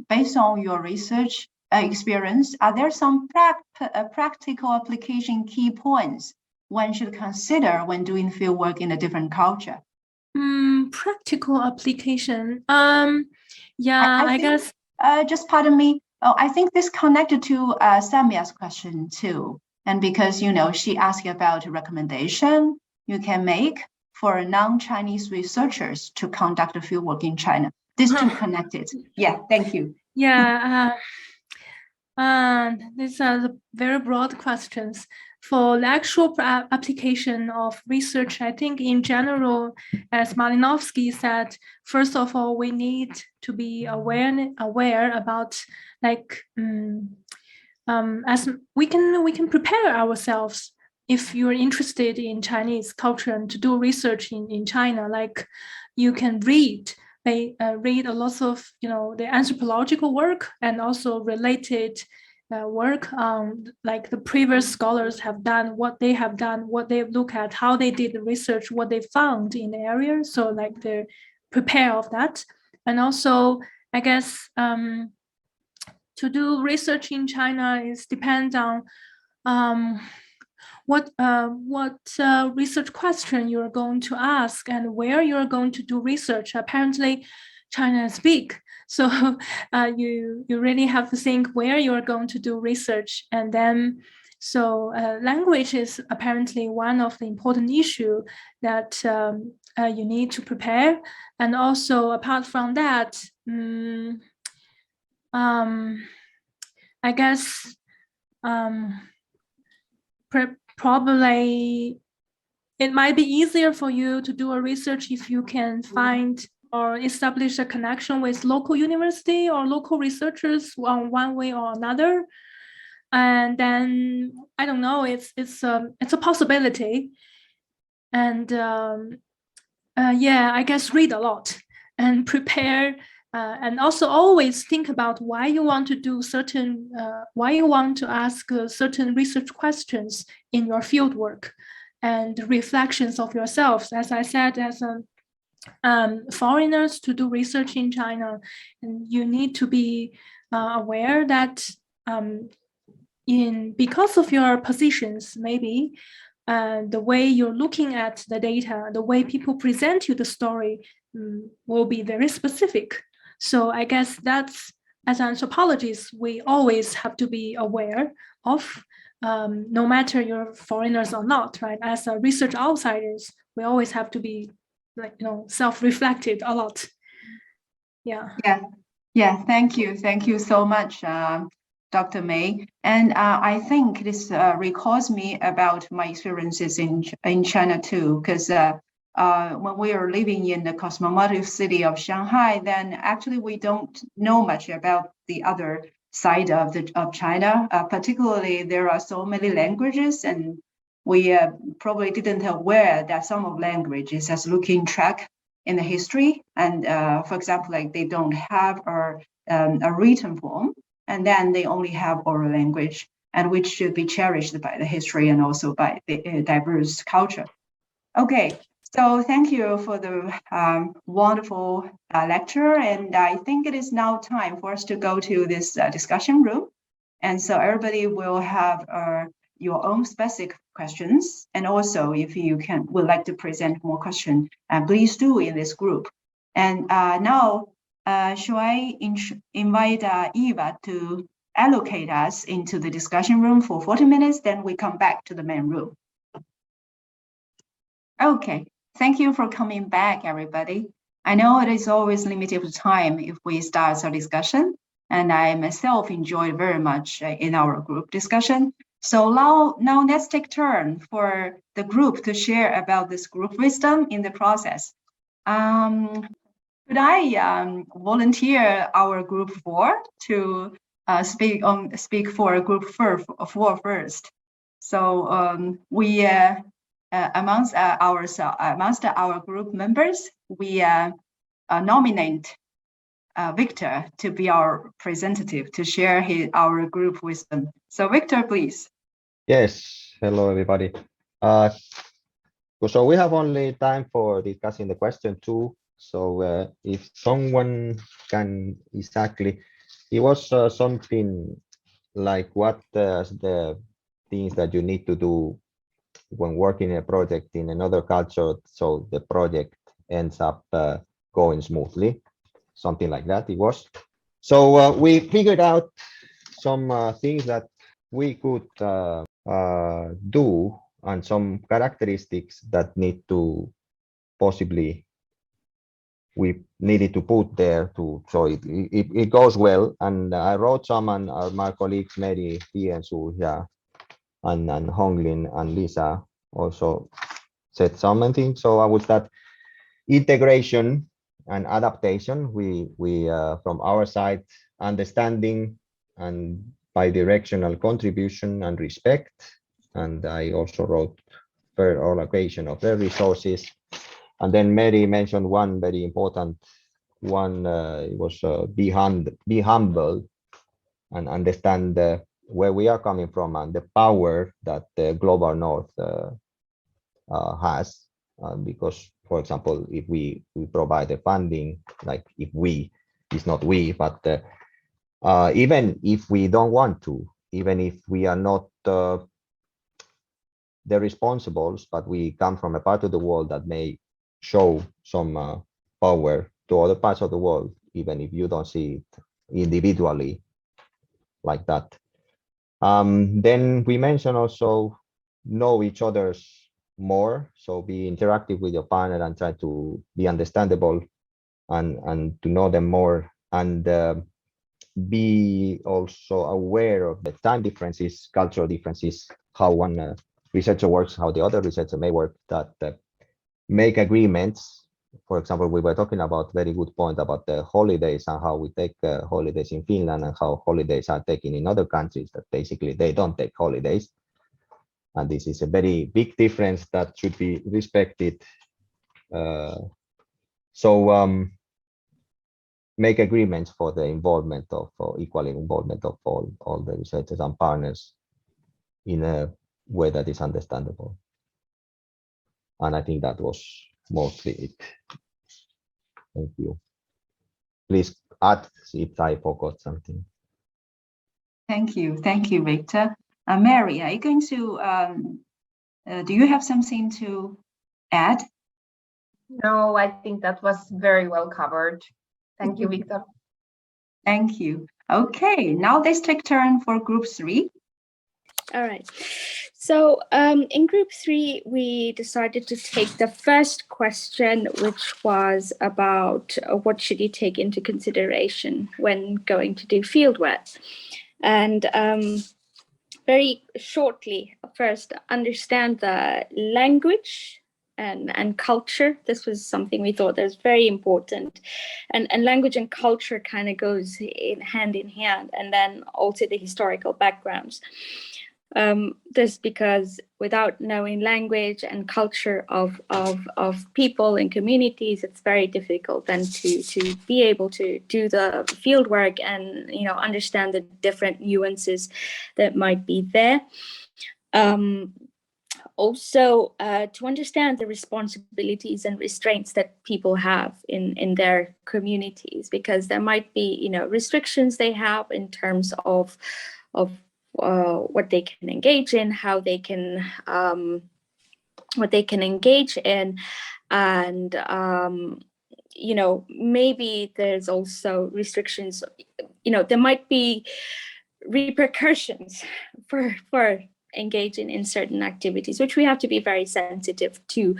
based on your research experience, are there some practical application key points one should consider when doing fieldwork in a different culture? Practical application. Yeah, I guess. Just pardon me. Oh, I think this connected to Samia's question too. And because, you know, she asked about a recommendation you can make for non-Chinese researchers to conduct a fieldwork in China. These two connected. Yeah, thank you. Yeah, these are the very broad questions. For the actual application of research, I think in general, as Malinowski said, first of all, we need to be aware about, like, as we can prepare ourselves if you're interested in Chinese culture and to do research in China. Like, you can read a lot of, you know, the anthropological work and also related work on like the previous scholars have done, what they have done, what they look at, how they did the research, what they found in the area. So like they prepare of that. And also, I guess to do research in China is depend on what research question you're going to ask and where you're going to do research. Apparently, China is big, so you really have to think where you're going to do research, and then so language is apparently one of the important issue that you need to prepare. And also apart from that, I guess probably it might be easier for you to do a research if you can find or establish a connection with local university or local researchers on one way or another. And then I don't know, it's a possibility. And yeah, I guess read a lot and prepare. And also always think about why you want to do certain, why you want to ask certain research questions in your fieldwork and reflections of yourselves. As I said, as foreigners to do research in China, and you need to be aware that because of your positions, maybe the way you're looking at the data, the way people present you the story will be very specific. So I guess that's, as anthropologists, we always have to be aware of, no matter you're foreigners or not, right? As a research outsiders, we always have to be like, self-reflected a lot. Yeah. Yeah. Thank you so much, Dr. May. And I think this recalls me about my experiences in China too, because when we are living in the cosmopolitan city of Shanghai, then actually we don't know much about the other side of China. Particularly, there are so many languages, and we probably didn't aware that some of languages has looking track in the history. And for example, like they don't have a written form, and then they only have oral language, and which should be cherished by the history and also by the diverse culture. Okay. So thank you for the wonderful lecture. And I think it is now time for us to go to this discussion room. And so everybody will have your own specific questions. And also, if you would like to present more questions, please do in this group. And now, shall I invite Eva to allocate us into the discussion room for 40 minutes, then we come back to the main room. Okay. Thank you for coming back, everybody. I know it is always limited time if we start a discussion, and I myself enjoyed very much in our group discussion. So now let's take turn for the group to share about this group wisdom in the process. Could I volunteer our group 4 to speak for group 4 first? So we. Amongst our group members, we nominate Victor to be our representative to share our group wisdom. So Victor, please. Yes, hello everybody. So we have only time for discussing the question 2. So if someone can exactly, it was something like what the things that you need to do when working in a project in another culture, so the project ends up going smoothly, something like that it was. So we figured out some things that we could do, and some characteristics that need to possibly we needed to put there to so it goes well. And I wrote some, and my colleagues Mary, Ian, Su, yeah, and Honglin and Lisa also said something. So I would start integration and adaptation. We from our side, understanding and bidirectional contribution and respect. And I also wrote fair allocation of their resources. And then Mary mentioned one very important one. It was be humble and understand where we are coming from and the power that the global north has, because, for example, if we provide the funding, like if we, it's not we, but even if we don't want to, even if we are not the responsibles, but we come from a part of the world that may show some power to other parts of the world, even if you don't see it individually like that. Then we mentioned also know each other's more, so be interactive with your partner and try to be understandable and to know them more, and be also aware of the time differences, cultural differences, how one researcher works, how the other researcher may work, that make agreements. For example, we were talking about very good point about the holidays and how we take holidays in Finland and how holidays are taken in other countries that basically they don't take holidays. And this is a very big difference that should be respected. Make agreements for the involvement of, or equal involvement of all the researchers and partners in a way that is understandable. And I think that was mostly it. Thank you. Please add if I forgot something. Thank you, Victor. Mary, are you going to, do you have something to add? No, I think that was very well covered. Thank you, Victor. Thank you. Okay, now let's take turn for group 3. All right. So in group 3, we decided to take the first question, which was about what should you take into consideration when going to do fieldwork. And very shortly, first, understand the language and culture. This was something we thought that was very important. And language and culture kind of goes hand in hand, and then also the historical backgrounds. This because without knowing language and culture of people and communities, it's very difficult then to be able to do the field work and understand the different nuances that might be there. Also, to understand the responsibilities and restraints that people have in their communities, because there might be restrictions they have in terms of what they can engage in, how they can what they can engage in, and maybe there's also restrictions. There might be repercussions for engaging in certain activities, which we have to be very sensitive to.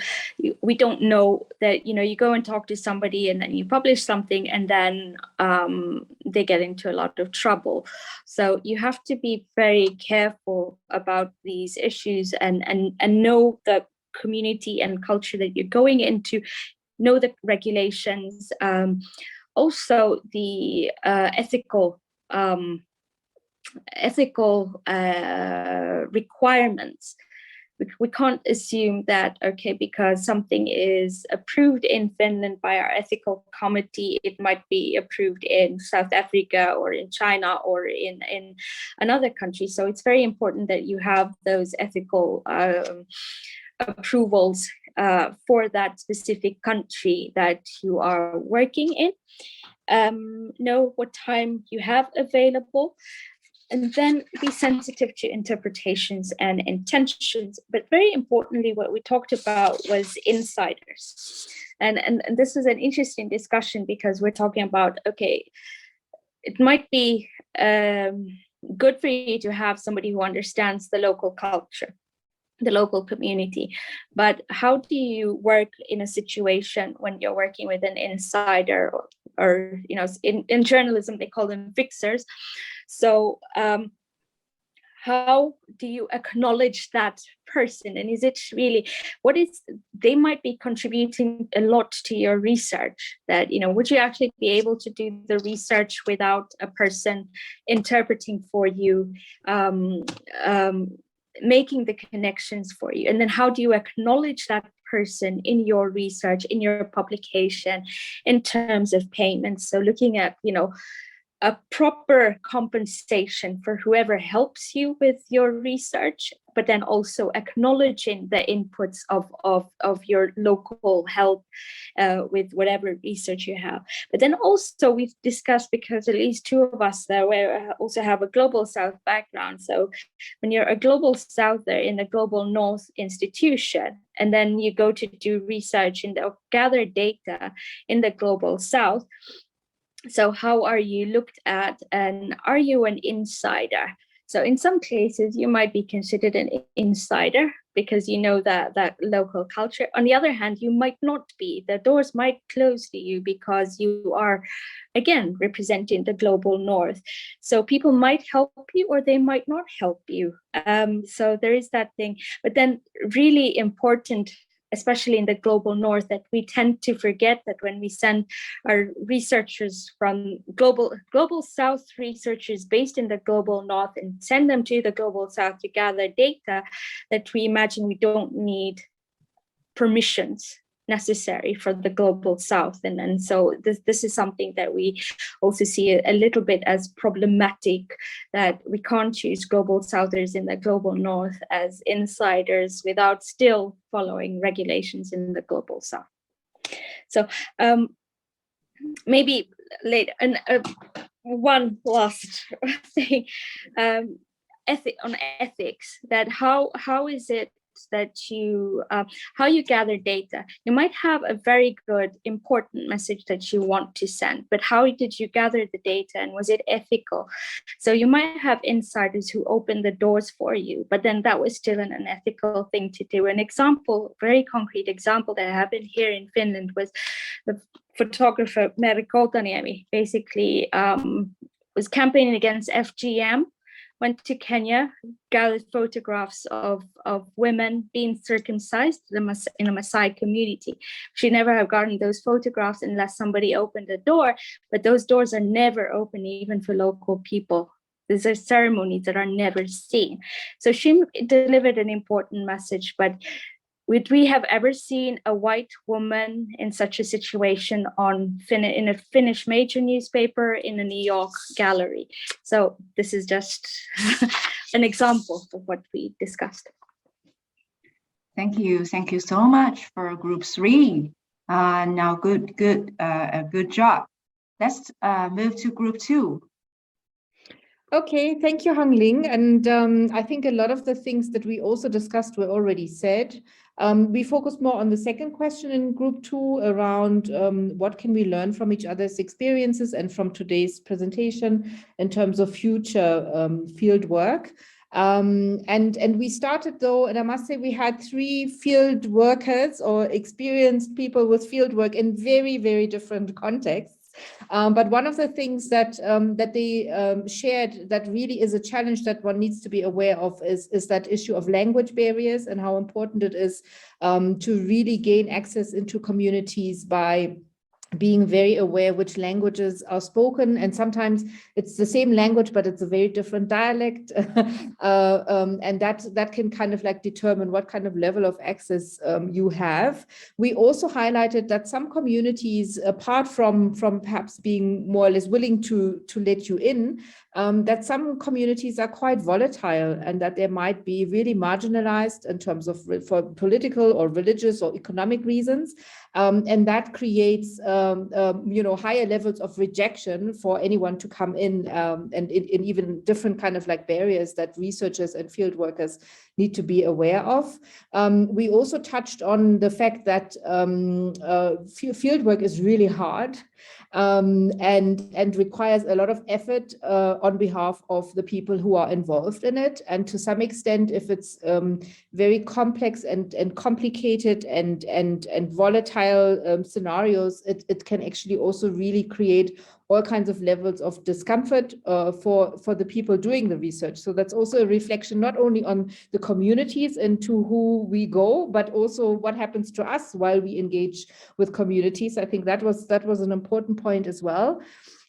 We don't know that you go and talk to somebody and then you publish something and then they get into a lot of trouble. So you have to be very careful about these issues and know the community and culture that you're going into, know the regulations, also the ethical requirements. We can't assume that, okay, because something is approved in Finland by our ethical committee, it might be approved in South Africa or in China or in another country. So it's very important that you have those ethical approvals for that specific country that you are working in. Know what time you have available. And then be sensitive to interpretations and intentions. But very importantly, what we talked about was insiders. And this is an interesting discussion because we're talking about, okay, it might be good for you to have somebody who understands the local culture, the local community. But how do you work in a situation when you're working with an insider or in journalism, they call them fixers. So how do you acknowledge that person? And is it really, they might be contributing a lot to your research that, would you actually be able to do the research without a person interpreting for you, making the connections for you? And then how do you acknowledge that person in your research, in your publication, in terms of payments? So looking at, a proper compensation for whoever helps you with your research, but then also acknowledging the inputs of your local help with whatever research you have. But then also we've discussed, because at least two of us there also have a Global South background. So when you're a Global Souther in a Global North institution, and then you go to do research or gather data in the Global South, so how are you looked at, and are you an insider? So in some cases, you might be considered an insider because you know that local culture. On the other hand, you might not be. The doors might close to you because you are, again, representing the Global North. So people might help you or they might not help you. So there is that thing. But then really important, especially in the Global North, that we tend to forget that when we send our researchers from Global South researchers based in the Global North and send them to the Global South to gather data, that we imagine we don't need permissions necessary for the Global South. And so this is something that we also see a little bit as problematic, that we can't choose Global Southers in the Global North as insiders without still following regulations in the Global South. So maybe later, and one last thing, on ethics, that how is it that you how you gather data? You might have a very good important message that you want to send, but how did you gather the data, and was it ethical? So you might have insiders who open the doors for you, but then that was still an unethical thing to do. An example, very concrete example that happened here in Finland was the photographer Meri Koltaniemi basically was campaigning against FGM, went to Kenya, gathered photographs of women being circumcised in a Maasai community. She'd never have gotten those photographs unless somebody opened the door, but those doors are never open even for local people. These are ceremonies that are never seen. So she delivered an important message, but would we have ever seen a white woman in such a situation in a Finnish major newspaper in a New York gallery? So this is just an example of what we discussed. Thank you so much for Group 3. Now, good job. Let's move to Group 2. Okay, thank you, Hang Ling. And I think a lot of the things that we also discussed were already said. We focused more on the second question in Group 2 around what can we learn from each other's experiences and from today's presentation in terms of future field work. And we started though, and I must say we had 3 field workers or experienced people with field work in very, very different contexts. But one of the things that they shared that really is a challenge that one needs to be aware of is that issue of language barriers and how important it is to really gain access into communities by being very aware which languages are spoken, and sometimes it's the same language but it's a very different dialect, and that can kind of like determine what kind of level of access you have. We also highlighted that some communities, apart from perhaps being more or less willing to let you in, that some communities are quite volatile and that they might be really marginalized in terms of for political or religious or economic reasons, and that creates higher levels of rejection for anyone to come in, and in even different kind of like barriers that researchers and field workers need to be aware of. We also touched on the fact that field work is really hard and requires a lot of effort on behalf of the people who are involved in it. And to some extent, if it's very complex and complicated and volatile scenarios, it can actually also really create all kinds of levels of discomfort for the people doing the research. So that's also a reflection not only on the communities and to who we go, but also what happens to us while we engage with communities. I think that was an important point as well.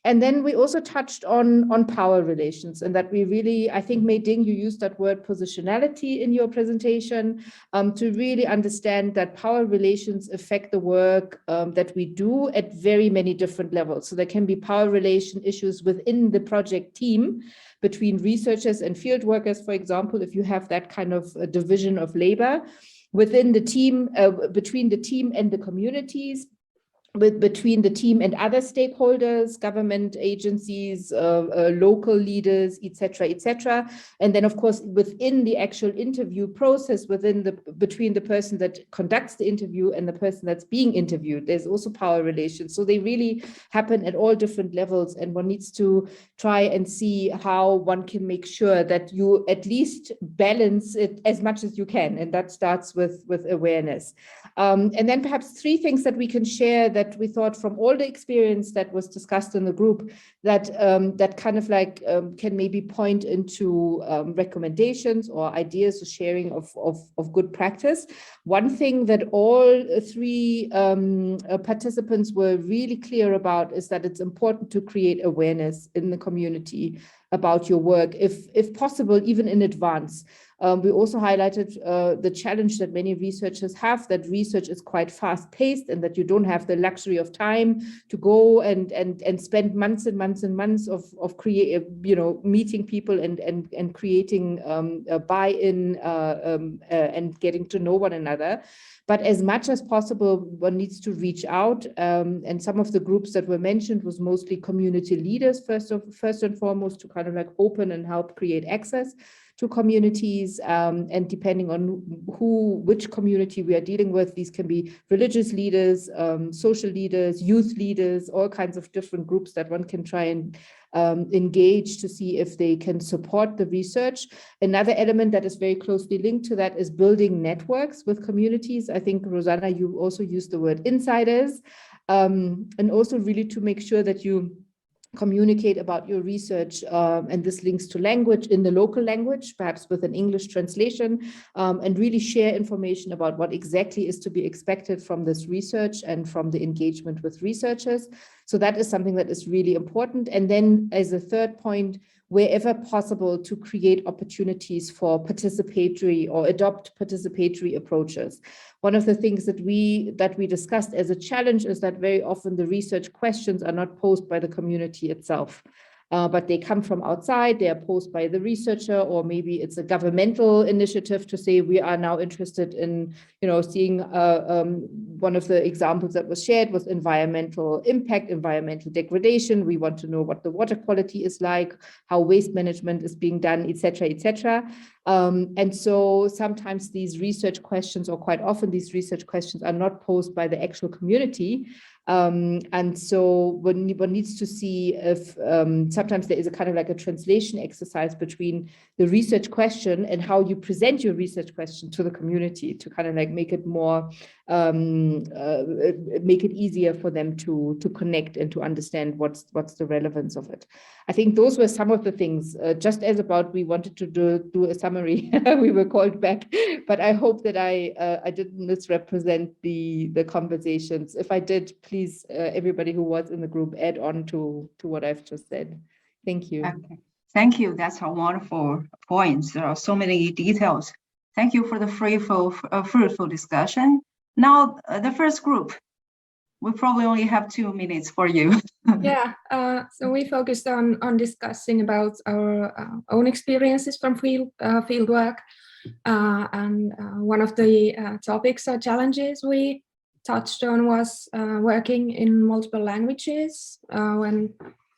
And then we also touched on power relations, and that we really, I think, Mei Ding, you used that word positionality in your presentation, to really understand that power relations affect the work that we do at very many different levels. So there can be power relation issues within the project team, between researchers and field workers, for example, if you have that kind of division of labor within the team, between the team and the communities, between the team and other stakeholders, government agencies, local leaders, etc. And then, of course, within the actual interview process, between the person that conducts the interview and the person that's being interviewed, there's also power relations. So they really happen at all different levels, and one needs to try and see how one can make sure that you at least balance it as much as you can, and that starts with awareness. And then perhaps 3 things that we can share that we thought from all the experience that was discussed in the group that kind of like can maybe point into recommendations or ideas or sharing of good practice. One thing that all 3 participants were really clear about is that it's important to create awareness in the community about your work, if possible, even in advance. We also highlighted the challenge that many researchers have, that research is quite fast-paced and that you don't have the luxury of time to go and spend months and months and months of meeting people and creating a buy-in and getting to know one another. But as much as possible, one needs to reach out. And some of the groups that were mentioned was mostly community leaders, first and foremost, to kind of like open and help create access to communities, and depending on which community we are dealing with, these can be religious leaders, social leaders, youth leaders, all kinds of different groups that one can try and engage to see if they can support the research. Another element that is very closely linked to that is building networks with communities. I think, Rosanna, you also used the word insiders, and also really to make sure that you communicate about your research, and this links to language in the local language, perhaps with an English translation, and really share information about what exactly is to be expected from this research and from the engagement with researchers. So that is something that is really important. And then as a third point, wherever possible, to create opportunities for participatory or adopt participatory approaches. One of the things that we discussed as a challenge is that very often the research questions are not posed by the community itself, but they come from outside. They are posed by the researcher, or maybe it's a governmental initiative to say we are now interested in, seeing one of the examples that was shared was environmental impact, environmental degradation. We want to know what the water quality is like, how waste management is being done, etc. And so sometimes these research questions, or quite often these research questions, are not posed by the actual community. And so one needs to see if sometimes there is a kind of like a translation exercise between the research question and how you present your research question to the community, to kind of like make it more, make it easier for them to connect and to understand what's the relevance of it. I think those were some of the things. Just as about we wanted to do a summary, we were called back, but I hope that I didn't misrepresent the conversations. If I did, please, everybody who was in the group, add on to what I've just said. Thank you. Okay. Thank you. That's a wonderful points. There are so many details. Thank you for the fruitful discussion. Now, the first group, we probably only have 2 minutes for you. Yeah, so we focused on discussing about our own experiences from fieldwork. And one of the topics or challenges we touched on was working in multiple languages when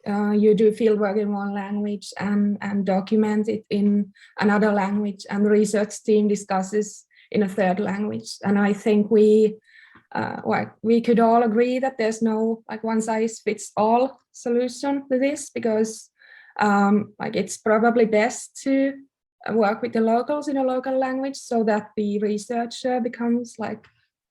you do fieldwork in one language and document it in another language, and the research team discusses in a third language. And I think we could all agree that there's no one size fits all solution to this, because it's probably best to work with the locals in a local language so that the research becomes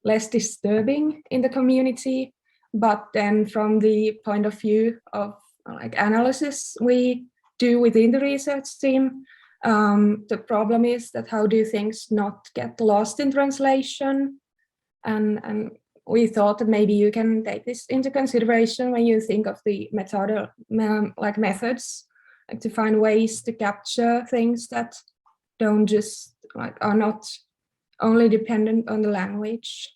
less disturbing in the community. But then from the point of view of analysis we do within the research team, the problem is that how do things not get lost in translation, and we thought that maybe you can take this into consideration when you think of the methods, like to find ways to capture things that don't just are not only dependent on the language.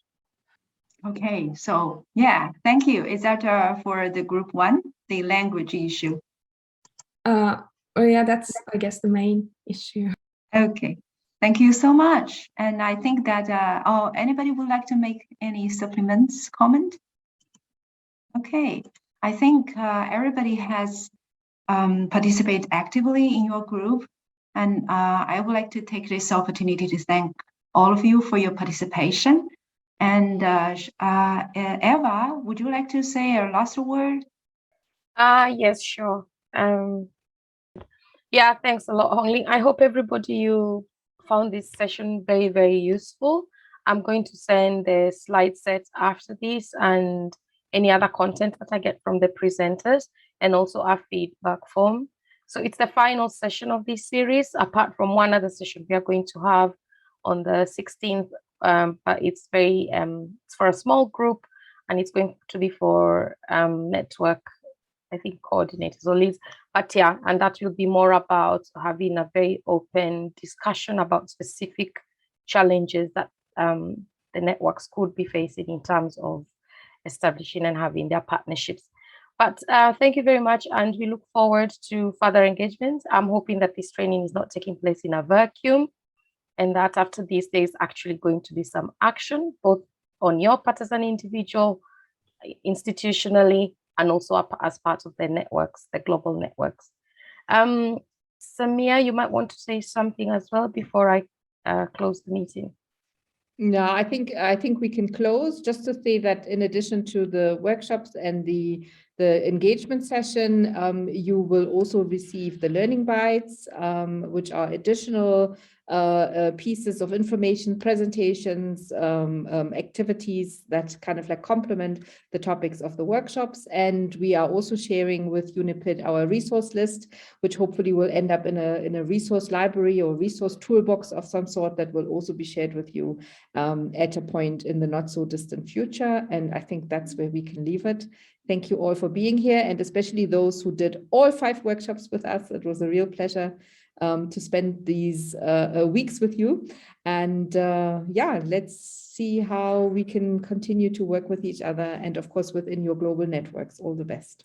Okay, so yeah, thank you. Is that for the group 1, the language issue? Well, yeah, that's, I guess, the main issue. Okay, thank you so much. And I think that, anybody would like to make any supplements, comment? Okay, I think everybody has participated actively in your group. And I would like to take this opportunity to thank all of you for your participation. And Eva, would you like to say a last word? Yes, sure. Yeah, thanks a lot, Hongling. I hope everybody you found this session very, very useful. I'm going to send the slide set after this and any other content that I get from the presenters, and also our feedback form. So it's the final session of this series, apart from one other session we are going to have on the 16th, but it's very, it's for a small group, and it's going to be for network, I think, coordinators or leads. But yeah, and that will be more about having a very open discussion about specific challenges that the networks could be facing in terms of establishing and having their partnerships. But thank you very much, and we look forward to further engagement. I'm hoping that this training is not taking place in a vacuum, and that after this, there is actually going to be some action, both on your part as an individual, institutionally, and also as part of the networks, the global networks. Samia, you might want to say something as well before I close the meeting. No, I think we can close, just to say that in addition to the workshops and the engagement session, you will also receive the learning bites, which are additional pieces of information, presentations, activities that kind of like complement the topics of the workshops. And we are also sharing with UniPID our resource list, which hopefully will end up in a resource library or resource toolbox of some sort that will also be shared with you at a point in the not so distant future. And I think that's where we can leave it. Thank you all for being here, and especially those who did all 5 workshops with us. It was a real pleasure to spend these weeks with you. And yeah, let's see how we can continue to work with each other, and of course within your global networks. All the best.